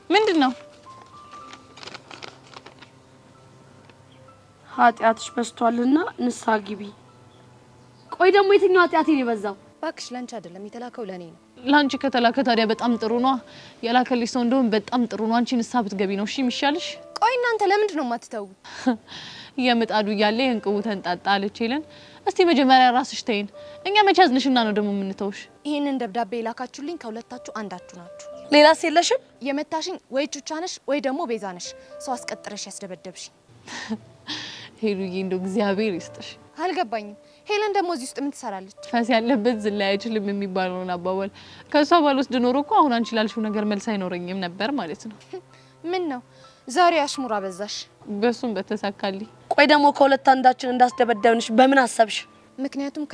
ምንድነው? ኃጢአትሽ በዝቷልና ንስሐ ግቢ። ቆይ ደግሞ የትኛው ኃጢአት ነው የበዛው? እባክሽ ላንቺ አይደለም የተላከው ለኔ ነው። ላንቺ ከተላከ ታዲያ በጣም ጥሩ ነው። የላከልሽ ሰው እንደውም በጣም ጥሩ ነው። አንቺ ንስሐ ብትገቢ ነው እሺ የሚሻልሽ። ቆይ እናንተ ለምንድን ነው የማትተው? የምጣዱ እያለ የእንቅቡ ተንጣጣ አለች ይለን። እስቲ መጀመሪያ ራስሽ ተይን። እኛ መቼ አዝንሽና ነው ደግሞ የምንተውሽ? ይሄንን ደብዳቤ የላካችሁልኝ ከሁለታችሁ አንዳችሁ ናችሁ። ሌላስ የለሽም? የመታሽኝ ወይ ቹቻ ነሽ ወይ ደግሞ ቤዛ ነሽ። ሰው አስቀጥረሽ ያስደበደብሽ። ሄሉዬ እንደው እግዚአብሔር ይስጥሽ። አልገባኝም። ሄለን ደግሞ እዚህ ውስጥ ምን ትሰራለች? ፈስ ያለበት ዝላይ አይችልም የሚባለውን አባባል ከሷ ባልወስድ ኖሮ እኮ አሁን አንቺ ላልሽው ነገር መልስ አይኖረኝም ነበር ማለት ነው። ምን ነው ዛሬ አሽሙራ በዛሽ? በሱም በተሳካልኝ። ቆይ ደግሞ ከሁለት አንዳችን እንዳስደበደብንሽ በምን አሰብሽ? ምክንያቱም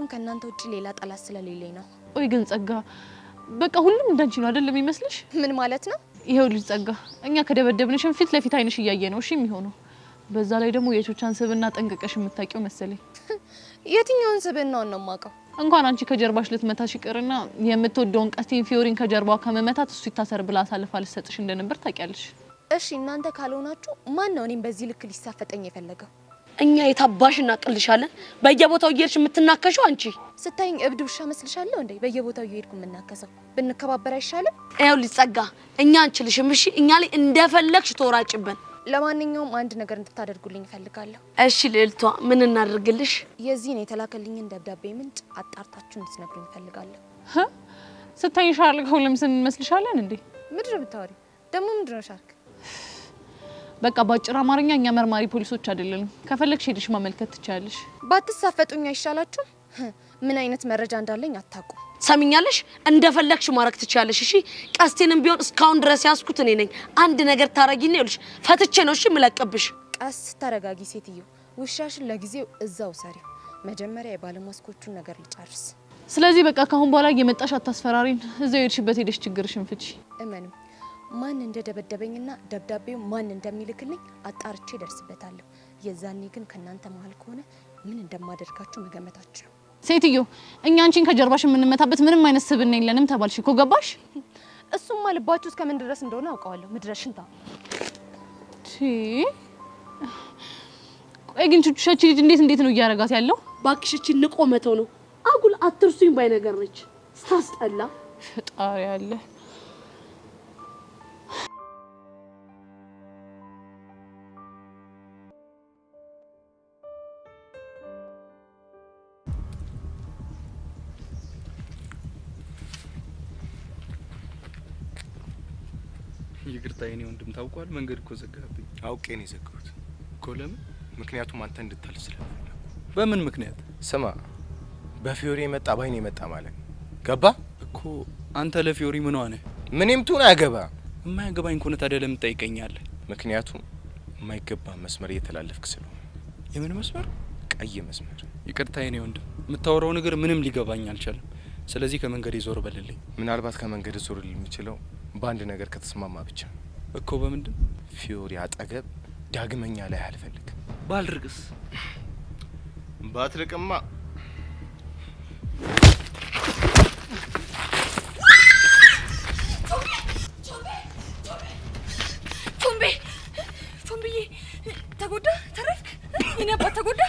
ከእናንተ ውጪ ሌላ ጠላት ስለሌለኝ ነው። ቆይ ግን ጸጋ በቃ ሁሉም እንዳንቺ ነው አይደለም ይመስልሽ? ምን ማለት ነው? ይሄው ልጅ ጸጋ እኛ ከደበደብንሽም ፊት ለፊት አይንሽ እያየ ነው እሺ የሚሆነው። በዛ ላይ ደግሞ የቹቻን ስብና ጠንቅቀሽ የምታውቂው መሰለኝ። የትኛውን ስብናውን ነው የማውቀው? እንኳን አንቺ ከጀርባሽ ልትመታሽ ይቅርና የምትወደውን ቀስቲን ፊዮሪን ከጀርባው ከመመታት እሱ ይታሰር ብላ አሳልፋ ልትሰጥሽ እንደነበር ታውቂያለሽ። እሺ እናንተ ካልሆናችሁ ማን ነው እኔም በዚህ ልክ ሊሳፈጠኝ የፈለገው? እኛ የታባሽ እናቅልሻለን። በየቦታው እየሄድሽ የምትናከሽው አንቺ። ስታይኝ እብድ ውሻ መስልሻለሁ እንዴ? በየቦታው እየሄድኩ የምናከሰው ብንከባበር አይሻልም? ይኸው ሊጸጋ እኛ አንችልሽም። እሺ እኛ ላይ እንደፈለግሽ ተወራጭበን። ለማንኛውም አንድ ነገር እንድታደርጉልኝ እፈልጋለሁ። እሺ ልዕልቷ ምን እናደርግልሽ? የዚህን የተላከልኝን ደብዳቤ ምንጭ አጣርታችሁ እንድትነግሩኝ እፈልጋለሁ። ስታይኝ ሻርክ ሁሉም ስንመስልሻለን እንዴ? ምንድነው የምታወሪው? ደግሞ ምንድነው ሻርክ? በቃ ባጭር አማርኛ እኛ መርማሪ ፖሊሶች አይደለንም። ከፈለግሽ ሄድሽ ማመልከት ትችያለሽ። ባትሳፈጡኝ አይሻላችሁም? ምን አይነት መረጃ እንዳለኝ አታውቁም። ሰሚኛለሽ? እንደፈለግሽ ማድረግ ትችያለሽ። እሺ ቀስቴንም ቢሆን እስካሁን ድረስ ያስኩት እኔ ነኝ። አንድ ነገር ታረጊና ይልሽ ፈትቼ ነው እሺ ምለቀብሽ። ቀስ ተረጋጊ ሴትዮ። ውሻሽን ለጊዜው እዛው ሰሪው። መጀመሪያ የባለማስኮቹን ነገር ልጨርስ። ስለዚህ በቃ ካሁን በኋላ እየመጣሽ አታስፈራሪን። እዛው ሄድሽበት ሄደሽ ችግርሽን ፍቺ። እመኑ ማን እንደደበደበኝና ደብዳቤው ማን እንደሚልክልኝ አጣርቼ ደርስበታለሁ። የዛኔ ግን ከናንተ መሀል ከሆነ ምን እንደማደርጋችሁ መገመታችሁ። ሴትዮ እኛ አንቺን ከጀርባሽ የምንመታበት ምንም አይነት ስብና የለንም ተባልሽ እኮ ገባሽ? እሱማ ልባችሁ እስከ ምን ድረስ እንደሆነ አውቀዋለሁ። ምድረሽን ታ ቆይ ግን ቹቻቺ ልጅ እንዴት ነው እያረጋት ያለው? ባክሽቺ ንቆ መተው ነው። አጉል አትርሱኝ ባይ ነገር ነች። ስታስጠላ ፈጣሪ ያለ ይቅርታ የኔ ወንድም ታውቋል። መንገድ እኮ ዘጋብኝ። አውቄ ነው የዘጋሁት እኮ። ለምን? ምክንያቱም አንተ እንድታልፍ ስለፈለኩ። በምን ምክንያት? ስማ በፊዮሪ የመጣ ባይኔ የመጣ ማለት ገባ እኮ። አንተ ለፊዮሪ ምን ሆነ? ምንም ትሁን አያገባ። የማያገባኝ ከሆነ ታዲያ ለምን ትጠይቀኛለህ? ምክንያቱም የማይገባ መስመር እየተላለፍክ ስለሆነ። የምን መስመር? ቀይ መስመር። ይቅርታ የኔ ወንድም፣ የምታወራው ነገር ምንም ሊገባኝ አልቻለም። ስለዚህ ከመንገድ ዞር በልልኝ። ምናልባት ከመንገድ ዞር የሚችለው በአንድ ነገር ከተስማማ ብቻ እኮ። በምንድን? ፊዮሪ አጠገብ ዳግመኛ ላይ አልፈልግም። ባልርቅስ? ባትርቅማ ቶምብዬ ተጎዳ? ተረፍክ? የኔ አባት ተጎዳ?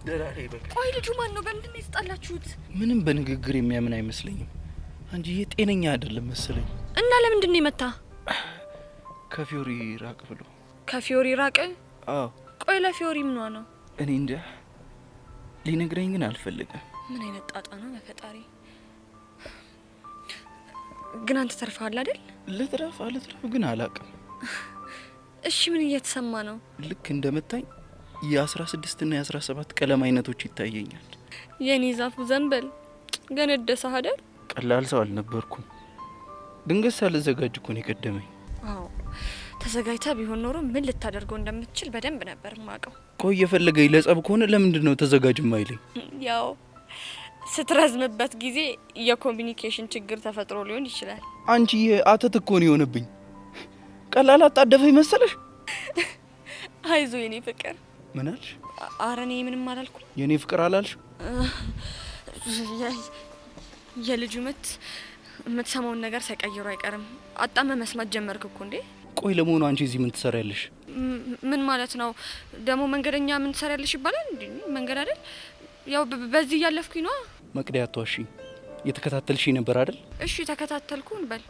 ደራሬ በቃ። ቆይ ልጁ ማን ነው? በምንድን ነው የተጣላችሁት? ምንም በንግግር የሚያምን አይመስለኝም። አንቺዬ ጤነኛ አይደለም መሰለኝ። እና ለምንድን ነው የመታ? ከፊዮሪ ራቅ ብሎ። ከፊዮሪ ራቅ? አዎ። ቆይ ለፊዮሪ ምኗ ነው? እኔ እንጃ፣ ሊነግረኝ ግን አልፈልግም። ምን አይነት ጣጣ ነው በፈጣሪ። ግን አንተ ተርፈሃል አይደል? ልትረፍ ግን አላቅም። እሺ ምን እየተሰማ ነው? ልክ እንደመታኝ የ16 እና የ17 ቀለም አይነቶች ይታየኛል። የኔ ዛፉ ዘንበል ገነደሰህ አይደል? ቀላል ሰው አልነበርኩም። ድንገት ሳልዘጋጅ እኮ ነው የቀደመኝ። አዎ ተዘጋጅታ ቢሆን ኖሮ ምን ልታደርገው እንደምትችል በደንብ ነበር ማቀው። ቆይ የፈለገኝ ለጸብ ከሆነ ለምንድን ነው ተዘጋጅ ማይለኝ? ያው ስትረዝምበት ጊዜ የኮሙኒኬሽን ችግር ተፈጥሮ ሊሆን ይችላል። አንቺ አተት እኮ ነው የሆነብኝ። ቀላል አጣደፈኝ መሰለሽ? አይዞ የኔ ፍቅር። ምን አልሽ? ኧረ እኔ ምንም አላልኩም። የኔ ፍቅር አላልሽ? የልጁ ምት የምትሰማውን ነገር ሳይቀይሩ አይቀርም። አጣመ መስማት ጀመርክ እኮ እንዴ? ቆይ ለመሆኑ አንቺ እዚህ ምን ትሰሪያለሽ? ምን ማለት ነው ደግሞ? መንገደኛ ምን ትሰሪያለሽ ይባላል እንዴ? መንገድ አይደል? ያው በዚህ ያለፍኩኝ ነው። መቅደያቷ እሺ፣ የተከታተልሽኝ ነበር አይደል? እሺ ተከታተልኩን በል።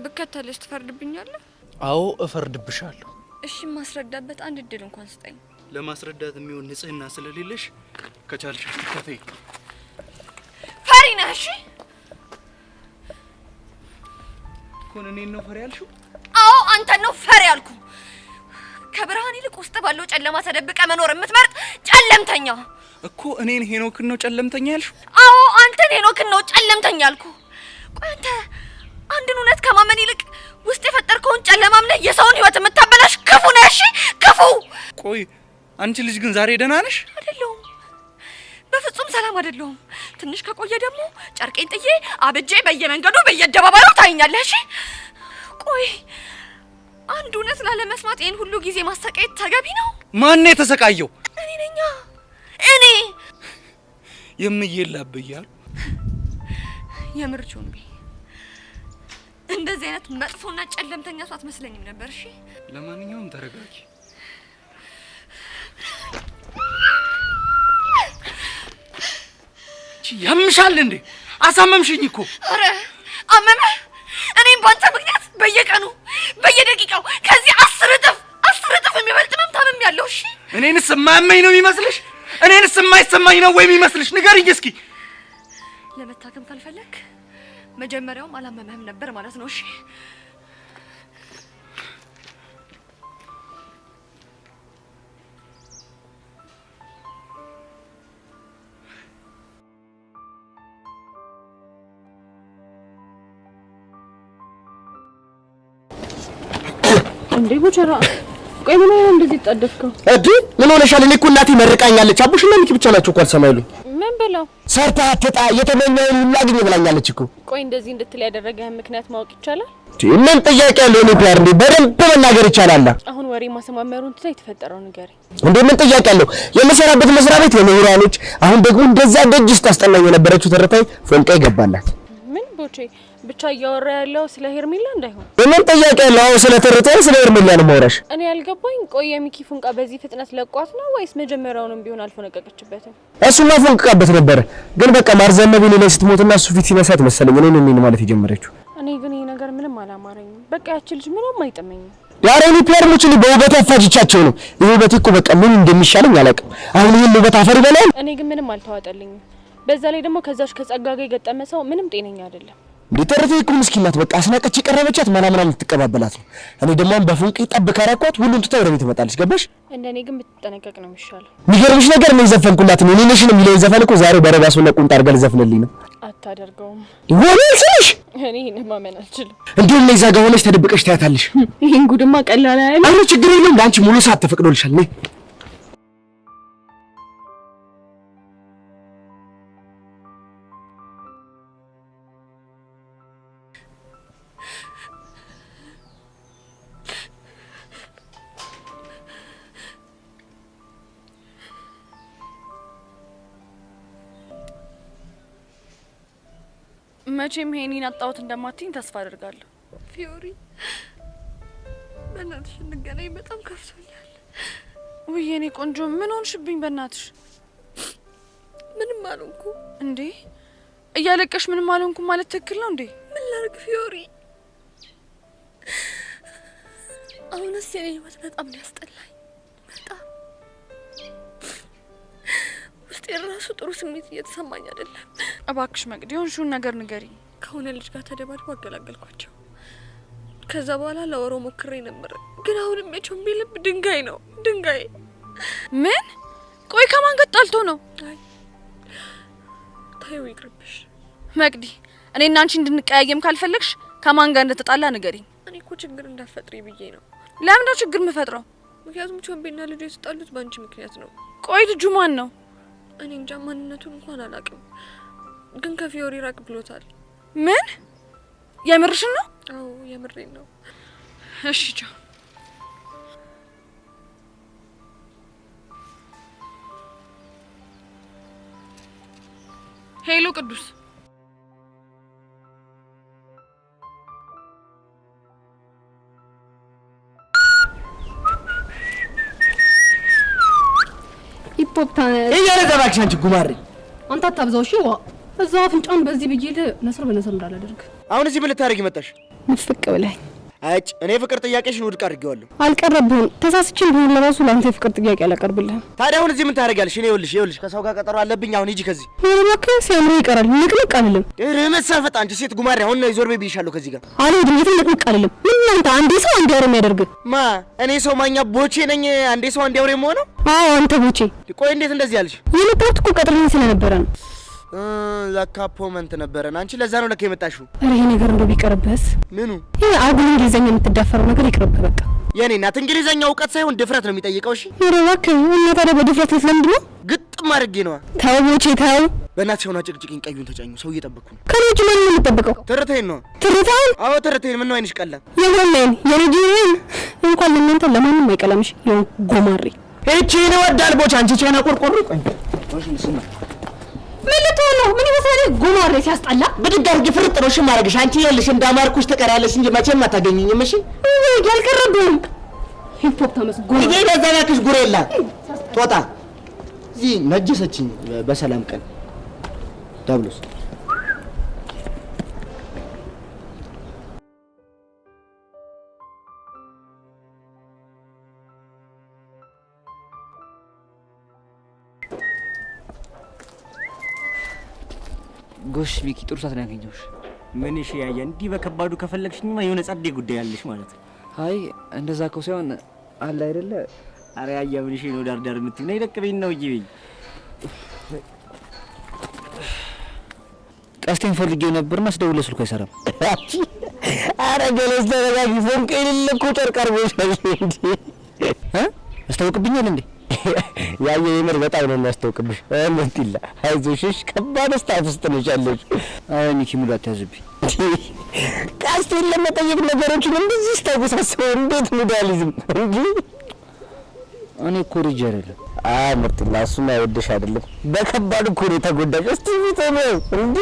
ብከተልስ ትፈርድብኛለህ? አዎ እፈርድብሻለሁ። እሺ ማስረዳበት አንድ እድል እንኳን ስጠኝ። ለማስረዳት የሚሆን ንጽህና ስለሌለሽ ከቻልሽ ከፈይ። ፈሪ ነህ? እሺ ኮን እኔን ነው ፈሪ ያልሽው? አዎ አንተ ነው ፈሪ ያልኩ። ከብርሃን ይልቅ ውስጥ ባለው ጨለማ ተደብቀ መኖር የምትመርጥ ጨለምተኛ እኮ። እኔን ሄኖክን ነው ጨለምተኛ ያልሽው? አዎ አንተን ሄኖክን ነው ጨለምተኛ ያልኩ። ቆይ አንተ አንድን እውነት ከማመን ይልቅ ውስጥ የፈጠርከውን ጨለማ አምነህ የሰውን ህይወት የምታበላሽ ክፉ ነህ። እሺ ክፉ። ቆይ አንቺ ልጅ ግን ዛሬ ደህና ነሽ? አይደለሁም፣ በፍጹም ሰላም አይደለሁም። ትንሽ ከቆየ ደግሞ ጨርቄን ጥዬ አብጄ በየመንገዱ በየአደባባዩ ታይኛለህ። እሺ ቆይ አንድ እውነት ላለመስማት ይሄን ሁሉ ጊዜ ማሰቃየት ተገቢ ነው? ማን የተሰቃየው? እኔ ነኝ። እኔ የምይላብያል የምርቹን እንደዚህ አይነት መጥፎና ጨለምተኛ ሰው አትመስለኝም ነበር። እሺ ለማንኛውም ተረጋጊ። ያምሻል እንዴ? አሳመምሽኝ እኮ። አረ አመመ። እኔም ባንተ ምክንያት በየቀኑ በየደቂቃው ከዚህ 10 እጥፍ የሚበልጥ መምታመም ያለው። እሺ እኔንስ የማያመኝ ነው የሚመስልሽ? እኔንስ የማይሰማኝ ነው ወይ የሚመስልሽ? ንገሪኝ እስኪ። ለመታከም ካልፈለክ መጀመሪያውም አላመመህም ነበር ማለት ነው። እሺ እንዴ ቦቸራ፣ ቆይ ምን ነው እንደዚህ ተጣደፍከው? እዲ ምን ሆነሻል? እኔ እኮ እናቴ መርቃኛለች። አቡሽና ሚኪ ብቻ ናቸው እኮ አልሰማይሉኝ። ምን ብለው? ሰርታ አትጣ የተመኘውን ሁሉ አግኝ ብላኛለች እኮ። ቆይ እንደዚህ እንድትል ያደረገህን ምክንያት ማወቅ ይቻላል? ምን ጥያቄ ያለው ነው? ፒአር እንዴ በደንብ መናገር ይቻላል። አሁን ወሬ ማሰማመሩን ትተህ የተፈጠረው ነገር እንዴ ምን ጥያቄ ያለው? የምሰራበት መስሪያ ቤት የምሁራኖች አሁን ደግሞ እንደዛ ደጅ ስታስጠላኝ የነበረችው ተረታይ ፎንቃ ይገባላት። ምን ቦቼ ብቻ እያወራ ያለው ስለ ሄርሜላ እንዳይሆን። ምን ጥያቄ ያለው? ስለ ተረታይ ስለ ሄርሜላ ነው ማውራሽ። እኔ ያልገባኝ ቆይ የሚኪ ፎንቃ በዚህ ፍጥነት ለቋት ነው ወይስ መጀመሪያውንም ቢሆን አልፎነቀቀችበትም? እሱማ ፎንቃበት ነበር፣ ግን በቃ ማርዘመብ ላይ ስትሞትና እሱ ፊት ሲነሳት መሰለኝ እኔን ማለት የጀመረችው። እኔ ግን ይሄ ነገር ምንም አላማረኝም። በቃ ያቺ ልጅ ምንም አይጠመኝም። ያሬኒ ፒአርሞች ነው በውበት አፋጅቻቸው ነው። ይሄ ውበት እኮ በቃ ምን እንደሚሻለኝ አላውቅም። አሁን ይሄን ውበት አፈር ይበላል። እኔ ግን ምንም አልተዋጠልኝም። በዛ ላይ ደግሞ ከዛሽ ከጸጋ ጋር የገጠመ ሰው ምንም ጤነኛ አይደለም። ሊተረፈ እኮ ምስኪን ናት። በቃ አስናቀች የቀረበቻት ማናምናም ልትቀባበላት ነው። እኔ ደግሞ በፉንቅ ጠብቅ አራቋት ሁሉን ትተው ወደ ቤት ትመጣለች። ገባሽ? እንደኔ ግን ብትጠነቀቅ ነው የሚሻለው። የሚገርምሽ ነገር ነው የዘፈንኩላት ነው። እኔ ነሽን የሚለውን ዘፈን እኮ ዛሬ በረባሶና ቁንጣ አድርጋ ልዘፍንልኝ ነው። አታደርገውም። ይሆናል ስልሽ እኔ ማመን አልችልም። እንዴም ለዛ ጋር ሆነሽ ተደብቀሽ ታያታለሽ። ይሄን ጉድማ ቀላል አይደል? አሁን ችግር የለም። ለአንቺ ሙሉ ሰዓት ተፈቅዶልሻል። ነይ መቼም ይሄንን አጣሁት እንደማትኝ ተስፋ አደርጋለሁ። ፊዮሪ በእናትሽ እንገናኝ፣ በጣም ከፍቶኛል። ውይ የኔ ቆንጆ ምን ሆንሽብኝ? በእናትሽ ምንም አልሆንኩ። እንዴ እያለቀሽ ምንም አልሆንኩ ማለት ትክክል ነው እንዴ? ምን ላድርግ ፊዮሪ? አሁንስ የኔ ህይወት በጣም ነው ያስጠላኝ። በጣም ውስጥ የራሱ ጥሩ ስሜት እየተሰማኝ አይደለም። እባክሽ መቅዲ የሆንሽውን ነገር ንገሪ። ከሆነ ልጅ ጋር ተደባድቦ አገላገልኳቸው። ከዛ በኋላ ለወሮ ሞክሬ ነበር፣ ግን አሁንም የቾምቢ ልብ ድንጋይ ነው፣ ድንጋይ። ምን? ቆይ ከማን ጋር ጣልቶ ነው? አይ ታዩ ይቅርብሽ መቅዲ። እኔና አንቺ እንድንቀያየም ካልፈለግሽ ከማን ጋር እንደተጣላ ንገሪኝ። እኔ እኮ ችግር እንዳፈጥሪ ብዬ ነው። ለምን ነው ችግር የምፈጥረው? ምክንያቱም ቾምቤና ልጁ የተጣሉት በአንቺ ምክንያት ነው። ቆይ ልጁ ማን ነው? እኔ እንጃ፣ ማንነቱን እንኳን አላውቅም፣ ግን ከፊዮሪ ራቅ ብሎታል። ምን? የምርሽን ነው? አዎ የምሬን ነው። እሺ ቻው። ሄሎ ቅዱስ፣ ሂፕሆፕ ታነስ እያረጋባክሽ አንቺ ጉማሬ አንተ አታብዛው። እሺ እዛው አፍንጫን በዚህ ብዬ ነስር በነስር እንዳላደርግ። አሁን እዚህ ምን ልታደርጊ መጣሽ? ምፍቅ ብለኝ አጭ እኔ ፍቅር ጥያቄሽን ውድቅ አድርጌዋለሁ። አልቀረብህም። ተሳስቼም ቢሆን ለራሱ ለአንተ የፍቅር ጥያቄ አላቀርብልህም። ታዲያ አሁን እዚህ ምን ታደርጊያለሽ? እኔ ይኸውልሽ ከሰው ጋር ቀጠሮ አለብኝ። አሁን ሂጂ ከዚህ። እባክህ ሲያምር ይቀራል። ንቅንቅ አልልም። መሳፈጥ አንቺ ሴት ጉማሬ አሁን ነው ዞር ቤቢ ይሻለው ከዚህ ጋር አልሄድም። የትም ንቅንቅ አልልም። ምን አንተ አንዴ ሰው አንዴ አውሬ የሚያደርግ እኔ ሰው ማኛ ቦቼ ነኝ። አንዴ ሰው አንዴ አውሬ የምሆነው? አዎ አንተ ቦቼ። ቆይ እንዴት እንደዚህ ያልሽ? የመጣሁት እኮ ቀጥረኝ ስለነበረ ነው። ለካ ፖመንት ነበረን። አንቺ ለዛ ነው ለካ የመጣሽው። ኧረ ይሄ ነገር እንደው ቢቀርብስ? ምኑ? ይሄ አጉል እንግሊዘኛ የምትዳፈረው ነገር ይቅርብ በቃ። የኔ እናት እንግሊዘኛ እውቀት ሳይሆን ድፍረት ነው የሚጠይቀው። እሺ ኧረ እባክህ እና ታዲያ በድፍረት ለምንድን ነው? ግጥም አድርጌ ነዋ። ተው ቦቼ ተው። በእናትሽ ሆና ጭቅጭቅኝ ቀዩን ተጫኙ። ሰው እየጠበቅኩ ነው። ከልጅ ምን ነው የምትጠብቀው? ትርቴን ነው። ትርታን? አዎ ትርቴን። ምን ነው አይንሽ ቀላ? የማንን የልጅን እንኳን ለእናንተ ለማንም አይቀላምሽ። ይሁን ጎማሬ እቺ ነው ወዳል ቦቻ አንቺ ቻና ቆርቆሮ ቆይ ምን ልትሆን ነው? ምን ይመስላል ጎማሬ ሲያስጠላ። ብድግ አድርጊ ፍርጥ ነው። እሺ ማረግሽ አንቺ ይኸውልሽ እንዳማርኩሽ ትቀሪያለሽ እንጂ መቼም አታገኘኝም። እሺ ያልቀረብህም ሂፕሆፕ ተመስጎ ይሄ በዛባክሽ ጉሬላ ጦጣ እዚህ ነጀሰችኝ። በሰላም ቀን ዳብሎስ ጎሽ ቪኪ ጥሩ ሰዓት ነው ያገኘሁሽ። ምን እሺ ያየ እንዲህ በከባዱ ከፈለግሽኝማ የሆነ ጸዴ ጉዳይ ያለሽ ማለት ነው። አይ እንደዛ እኮ ሳይሆን አለ አይደለ። አረ ያየ ምን እሺ ነው ዳር የምትይው ነይ ደቅበኝ ነው ይይኝ። ቀስቴን ፈልጌው ነበርና ስደውል ስልኩ አይሰራም። አረ ገለስ ተረጋጊ። ፎንቄ ልልኩ ጨርቅ አርጎሻል እንዴ? አስታውቅብኛል እንዴ? ያየ የምር በጣም ነው የሚያስታውቅብሽ። እንዴላ አይዞሽ ከባድ ስታፍ ውስጥ ነሽ ያለሽ። አይ ሚኪ ሙሉ አትያዝብኝ። ቀስቴን ለመጠየቅ ነገሮችን እንደዚህ ስታወሳስበው እንዴት ሙዳሊዝም እንጂ እኔ እኮ ልጅ አይደለም። አይ ምርጥላ እሱማ አይወድሽ አይደለም በከባድ እኮ ነው የተጎዳሽ። እስቲ ፊት ነው እንዴ?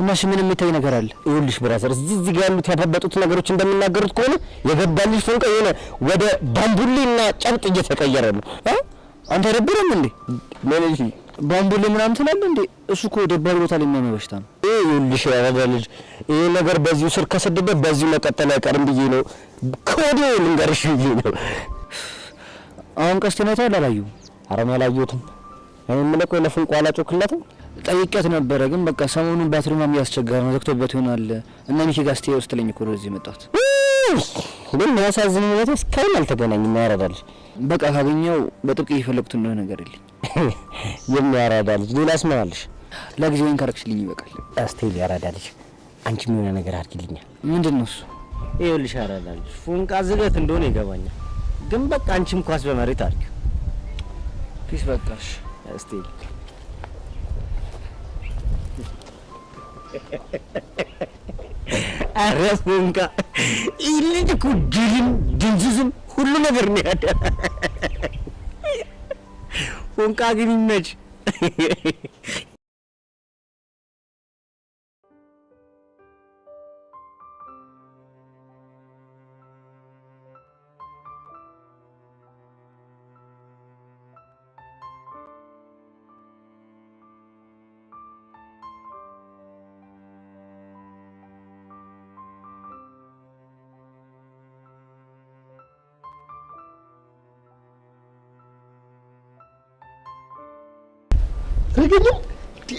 እና ምን የሚታይ ነገር አለ? ይኸውልሽ ብራዘር እዚህ ጋር ያሉት ያፈበጡት ነገሮች እንደሚናገሩት ከሆነ የገባልሽ ፎንቃ የሆነ ወደ ባምቡሌና ጨብጥ እየተቀየረ ነው። አንተ ደብረም እንዴ? ለልጅ ባምቡሌ ምናምን ትላለህ እንዴ? እሱ እኮ ደባል ቦታ ላይ የሚያመው በሽታ ነው። ይኸውልሽ ያረዳ ልጅ ይሄ ነገር በዚሁ ስር ከሰደደ በዚሁ መቀጠል አይቀርም ብዬ ነው ከወዲሁ ልንገርሽ ብዬ ነው። አሁን ቀስቴን አይተኸዋል? አላየሁም። ኧረ እኔ አላየሁትም። እኔ የምልህ ቆይ ለፍንቋ አላጮክላትም? ጠይቄያት ነበረ ግን በቃ ሰሞኑን ባትሪ ምናምን እያስቸገረ ነው ዘግቶበት ይሆናል እና ሚኪ ጋር ስትሄድ ስትለኝ እኮ ወደዚህ መጣሁት። ግን የሚያሳዝን ሁኔታ እስካሁን አልተገናኝም። ያረዳልሽ በቃ ካገኘው በጥብቅ እየፈለጉት እንደሆነ ነገር የለኝ። የሚያረዳልሽ ሌላስ ምን አለሽ? ለጊዜው ካረክሽልኝ ይበቃል። አስቴል ያረዳልሽ አንቺ ምን ነገር አድርጊልኛል። ምንድን ነው እሱ? ይኸውልሽ ያረዳልሽ ፉንቃ ዝገት እንደሆነ ይገባኛል፣ ግን በቃ አንቺም ኳስ በመሬት አድርጊው ፒስ። በቃሽ አስቴል ኧረ ፉንቃ ይህ ልጅ እኮ ድልም ድንዝዝም ሁሉ ነገር ነው ያለ። ፉንቃ ግን ይመች።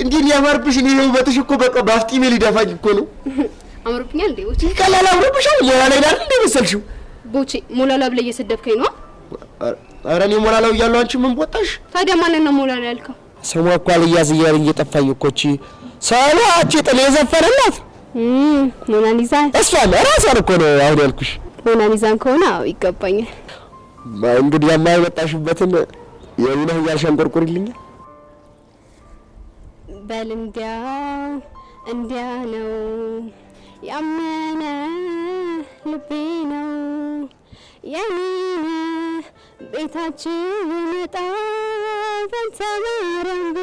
እንዴት ያማርብሽ! እኔ ውበትሽ እኮ በቃ ባፍጢሜ ሊደፋኝ እኮ ነው። አምሮብኛል እንዴ ቦቼ? ቀላል አምሮብሻል። ሞላላ ይላል እንዴ መሰልሽው? ቦቼ ሞላላ ብለህ እየሰደብከኝ ነው? ኧረ እኔ ሞላላው እያለሁ አንቺ ምን ቦጣሽ? ታዲያ ማንን ነው ሞላላ ያልከው? ስሟ እኮ አልያዝ እያለኝ እየጠፋኝ እኮ እቺ ሰላቺ ጥሌ የዘፈነላት ሞናሊዛ እሷን እራሷን እኮ ነው አሁን ያልኩሽ። ሞናሊዛን ከሆነ አዎ ይገባኛል። እንግዲህ የማይመጣሽበትን የውነህ እያልሽ አንቆርቁሪልኛል። በል እንዲያ ነው ያመነ ልቤ ነው የኔነ ቤታችን ይመጣ በንተባረንቤ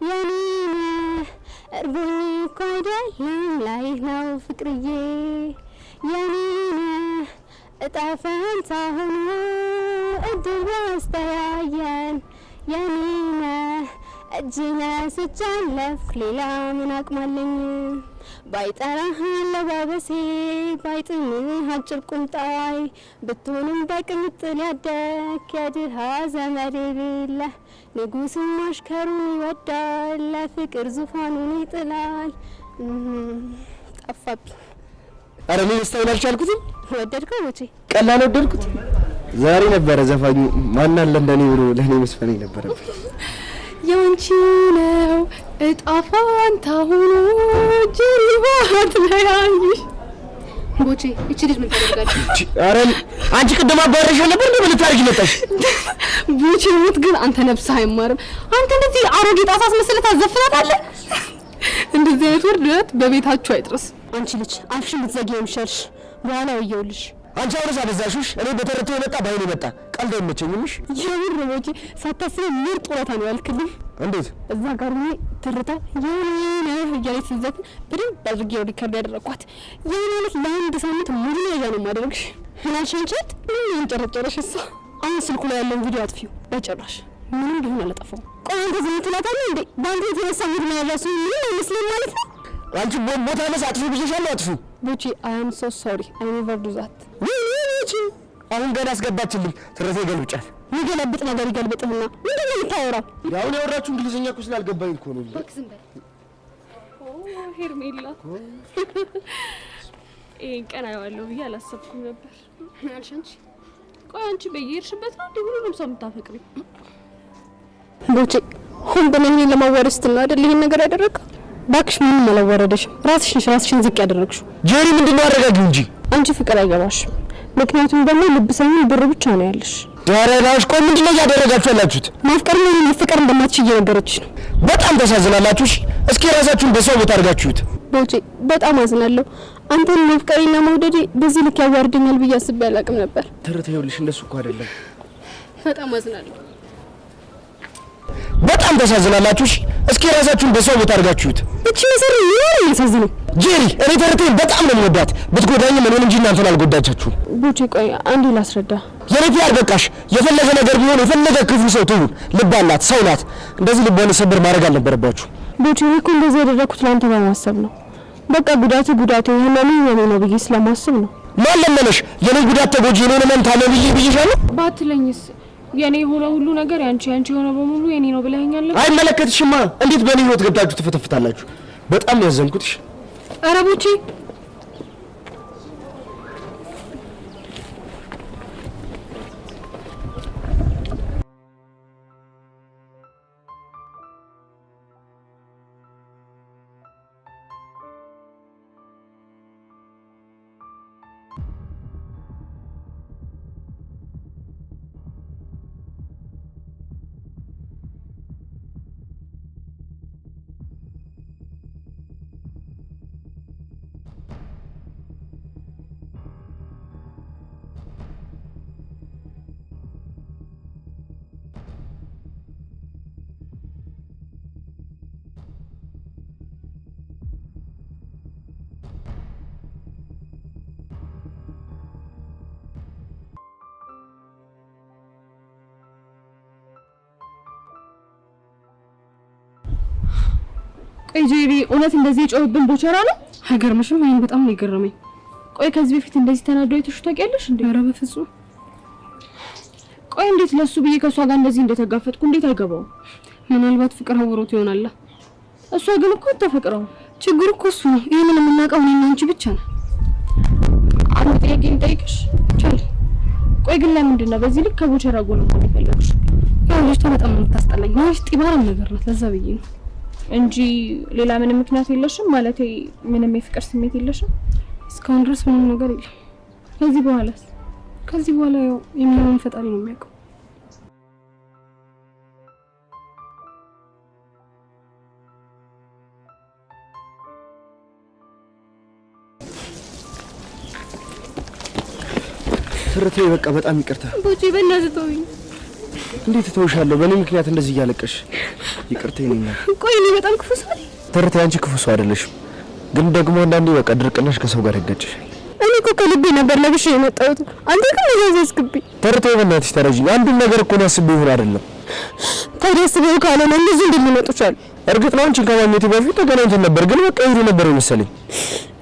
የኔነ እርቦኝ እኮ አይደለም ላይ ነው ፍቅርዬ የኔነ እጣ ፈንታ ሆኖ እድል ያስተያየን የኔነ እጅነ ስጃለፍ ሌላ ምን አቅማለኝ ባይጠራህ አለባበሴ ባይጥምህ አጭር ቁምጣይ ብትሆንም በቅምጥል ያደክ የድሃ ዘመድ የሌለ ንጉሥም አሽከሩን ይወዳል ለፍቅር ዙፋኑን ይጥላል። ጠፋብኝ። ኧረ እኔ መስታወል አልቻልኩትም። ወደድከው ቦቼ? ቀላል ወደድኩት። ዛሬ ነበረ ዘፋኙ ማን አለ እንደኔ ብሎ ለኔ መስፈን ነበረብኝ። ያንቺ ነው እጣ ፋንታው ጅሪባት ለያይሽ ቦቼ። እቺ ልጅ ምን ታደርጋለች? ኧረ አንቺ ቅድም አባረሽ ነበር እንዴ? ምን ታርጊ መጣሽ? ቦቼ ሙት ግን አንተ ነፍስህ አይማርም። አንተ እንደዚህ አሮጌ ጣሳ አስመስለህ ታዘፍናታለህ። እንደዚህ አይነት ውርደት በቤታችሁ አይጥርስ። አንቺ ልጅ አፍሽን ብትዘጊ የምሻልሽ በኋላ ወየውልሽ። አንቺ አውረስ አበዛሽሽ። እኔ በተረቶ የመጣ ባይኔ መጣ። ቀልድ አይመቸኝምሽ። የምር ቦቼ ሳታስበው ምርጥ ውለታ ነው ያልክልኝ። እንዴት እዛ ጋር ሆኜ ትርታ የኔ እያለች ስትዘፍን በደንብ አድርጌ ሪከርድ ያደረኳት። የኔ ማለት ለአንድ ሳምንት ሙሉ ነው የማደርግሽ። ምናልሻንቸት ምን ያንጨረጨረሽ እሷ። አሁን ስልኩ ላይ ያለውን ቪዲዮ አጥፊው። በጭራሽ ምንም ቢሆን አላጠፋውም። ቆይ አንተ ዝም ትላታለህ እንዴ? በአንተ የተነሳ ሙድ ነው ያለው። ምን አይመስልም ማለት ነው። አንቺ ቦታ ነስ አጥፉ ብዬሻለሁ። አጥፉ ቦቼ። አይ አም ሶ ሶሪ አይ ኔቨር ዱ ዛት። ቦቼ አሁን ገና አስገባችልኝ። ትረቴ ገልብጫት። የሚገለብጥ ነገር ይገልብጥህና ምንድን ነው የምታወራው? ያሁን ያወራችሁ እንግሊዝኛ እኮ ስላልገባኝ እኮ ነው። እባክህ ዝም በል። ሄርሜላ ይሄን ቀን አየዋለሁ ብዬ አላሰብኩም ነበር። ምን አልሽ አንቺ? ቆይ አንቺ በየሄድሽበት ነው እንዴ ሁሉንም ሰው የምታፈቅሪው? ቦቼ ሁን በመኝ ለማዋረድ ስትል ነው አይደል ይሄን ነገር ያደረገው? ባክሽ ምንም አላወረደሽም። ራስሽን ዝቅ ያደረግሽው። ጄሪ ምንድነው አረጋጊው እንጂ አንቺ ፍቅር አይገባሽም። ምክንያቱም ደግሞ ልብ ሳይሆን ብር ብቻ ነው ያለሽ። ዳራላሽ ቆይ ምንድነው ያደረጋችሁ ያላችሁት? ማፍቀር ነው መፍቀር እንደማትችይ እየነገረችሽ ነው። በጣም ተሳዝናላችሁ። እስኪ ራሳችሁን በሰው ቦታ አድርጋችሁት። ቦቼ በጣም አዝናለሁ። አንተን መፍቀሬና መውደዴ በዚህ ልክ ያዋርደኛል ብዬ አስቤ አላቅም ነበር። ተረተውልሽ እንደሱ እኮ አይደለም። በጣም አዝናለሁ። በጣም ተሳዝናላችሁ። እስኪ ራሳችሁን በሰው ቦታ አድርጋችሁት። እቺ መሰሪ ምን ያሳዝነው? ጄሪ እኔ ተረቴን በጣም ነው የምወዳት። ብትጎዳኝ እኔን እንጂ እናንተን አልጎዳቻችሁም። ቦቼ ቆይ አንዴ ላስረዳ። የኔ አልበቃሽ። የፈለገ ነገር ቢሆን የፈለገ ክፉ ሰው ትሁን ልብ አላት፣ ሰው ናት። እንደዚህ ልቧን ሰብር ማድረግ አልነበረባችሁ። ቦቼ እኮ እንደዚህ ያደረኩት ለአንተ በማሰብ ነው። በቃ ጉዳቱ የኔ ነው ብዬ ስለማስብ ነው። ማን ለመነሽ? የኔ ጉዳት ተጎጂ የኔ ነን ታለ ብዬሻለሁ። ባትለኝስ የኔ ሆነ ሁሉ ነገር ያንቺ ሆነ በሙሉ የኔ ነው ብለኸኛል። አይመለከትሽማ። እንዴት በኔ ህይወት ገብታችሁ ትፈተፍታላችሁ? በጣም ያዘንኩትሽ። ኧረ ቦቼ ቆይ ጄሪ እውነት እንደዚህ የጮህብን ቦቸራ ነው? አይገርምሽም? ይሄን በጣም ነው የገረመኝ። ቆይ ከዚህ በፊት እንደዚህ ተናዶ አይተሽ ታውቂያለሽ እንዴ? ኧረ በፍጹም። ቆይ እንዴት ለሱ ብዬ ከሷ ጋር እንደዚህ እንደተጋፈጥኩ እንዴት አይገባው? ምናልባት ፍቅር አውሮት ይሆናል። እሷ ግን እኮ ተፈቅረው። ችግሩ እኮ እሱ ነው። ይሄንን የምናውቀው እኔና አንቺ ብቻ ነው። አንተ ጥያቄን ጠይቅሽ ቻል። ቆይ ግን ለምንድን ነው በዚህ ልክ ከቦቸራ ጎን ነው የፈለግሽ? ያው ልጅቷ በጣም የምታስጠላኝ ነው። ጥባራም ነገር ናት። ለዛ ብዬ ነው እንጂ ሌላ ምንም ምክንያት የለሽም? ማለቴ ምንም የፍቅር ስሜት የለሽም? እስካሁን ድረስ ምንም ነገር የለም። ከዚህ በኋላ ያው የሚሆነውን ፈጣሪ ነው የሚያውቀው። ትርቴ በቃ በጣም ይቅርታ። ቦቼ በእናትህ ተወኝ። እንዴት ተውሻለሁ? በእኔ ምክንያት እንደዚህ እያለቀሽ ይቅርታ ይነኛል። ቆይ እኔ በጣም ክፉ ሰው ነኝ? ትርቴ አንቺ ክፉ ሰው አይደለሽም፣ ግን ደግሞ አንዳንዴ በቃ ድርቅናሽ ከሰው ጋር ይጋጭሻል። እኔ እኮ ከልቤ ነበር ለብሼ የመጣሁት። አንተ ግን ለዛዝ ያስገቢ። ትርቴ በእናትሽ ተረጂኝ። አንዱን ነገር እኮ ነው አስቤ ይሁን አይደለም። ታዲያስበው ካልሆነ እነዚህ እንደሚመጡ ቻሉ። እርግጥ ነው አንቺን ከማግኘቴ በፊት ተገናኝተን ነበር፣ ግን በቃ ይሄ ነበር መሰለኝ።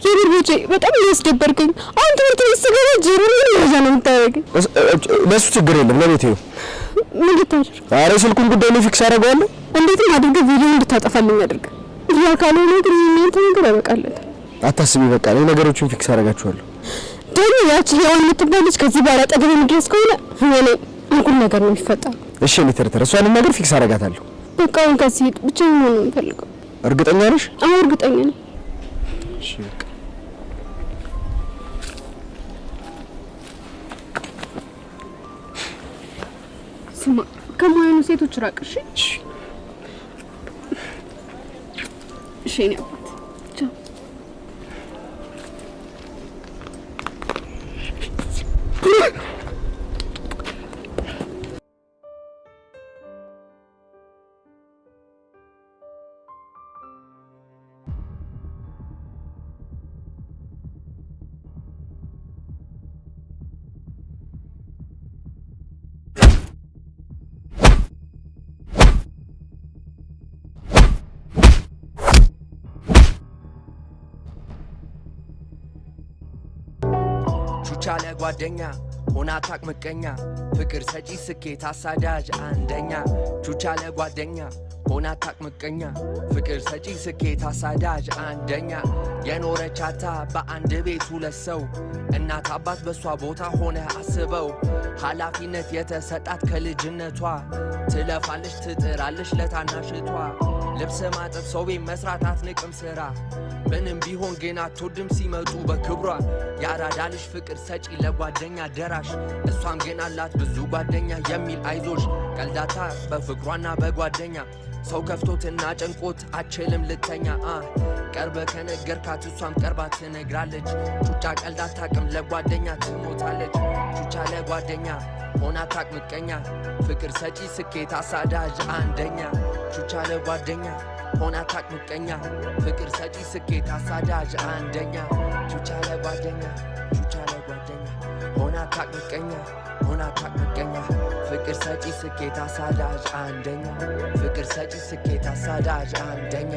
የብርቦቼ በጣም ያስደበርከኝ። አንተ ትምህርት ቤት ስገባ ጀሩ ምን ይዛ ነው የምታደርገኝ? ለሱ ችግር የለም ለቤቴ ነው። ምን ልታደርግ? ኧረ ስልኩን ጉዳይ ነው ፊክስ አደርገዋለሁ። እንዴትም አድርገህ ቪዲዮ እንድታጠፋልኝ አድርግ። ያ ካልሆነ ግን እናንተ ነገር ያበቃለት። አታስቢ፣ በቃ እኔ ነገሮችን ፊክስ አደርጋቸዋለሁ። ደግሞ ያቺ ሄዋን የምትባል ልጅ ከዚህ በኋላ አጠገቤ የምትደርስ ከሆነ እኔ እንኩል ነገር ነው የሚፈጠረው። እሺ እኔ ተረተረ እሷንም ነገር ፊክስ አደርጋታለሁ። በቃ አሁን ከዚህ ሂድ፣ ብቻዬን መሆን ነው የምፈልገው። እርግጠኛ ነሽ? አዎ እርግጠኛ ነኝ። እሺ በቃ ስማ፣ ከማይሆኑ ሴቶች ራቅ። እሺ እሺ እኔ አባት ቻው። ቻለ ጓደኛ ሆና ታቅ ምቀኛ ፍቅር ሰጪ ስኬት አሳዳጅ አንደኛ ቹቻለ ጓደኛ ሆና ታቅ ምቀኛ ፍቅር ሰጪ ስኬት አሳዳጅ አንደኛ የኖረቻታ በአንድ ቤት ሁለት ሰው እናት አባት በሷ ቦታ ሆነ አስበው ኃላፊነት የተሰጣት ከልጅነቷ ትለፋለች ትጥራለች ለታናሽቷ ልብስ ማጠብ ሰው ቤት መስራት አትንቅም ስራ ምንም ቢሆን ግን አትወድም ሲመጡ በክብሯ ያራዳ ልጅ ፍቅር ሰጪ ለጓደኛ ደራሽ እሷም ግን አላት ብዙ ጓደኛ የሚል አይዞሽ ቀልዳታ በፍቅሯና በጓደኛ ሰው ከፍቶትና ጨንቆት አችልም ልተኛ ቀርበ ከነገርካት እሷም ቀርባ ትነግራለች ቹቻ ቀልድ አታቅም ለጓደኛ ትሞታለች ቹቻ ለጓደኛ ሆና ታቅ ምቀኛ ፍቅር ሰጪ ስኬት አሳዳጅ አንደኛ ቹቻ ለጓደኛ ሆና ታቅ ምቀኛ ፍቅር ሰጪ ስኬት አሳዳጅ አንደኛ ቹቻ ለጓደኛ ሆና ታቅ ምቀኛ ሆና ታቅ ምቀኛ ፍቅር ሰጪ ስኬት አሳዳጅ አንደኛ ፍቅር ሰጪ ስኬት አሳዳጅ አንደኛ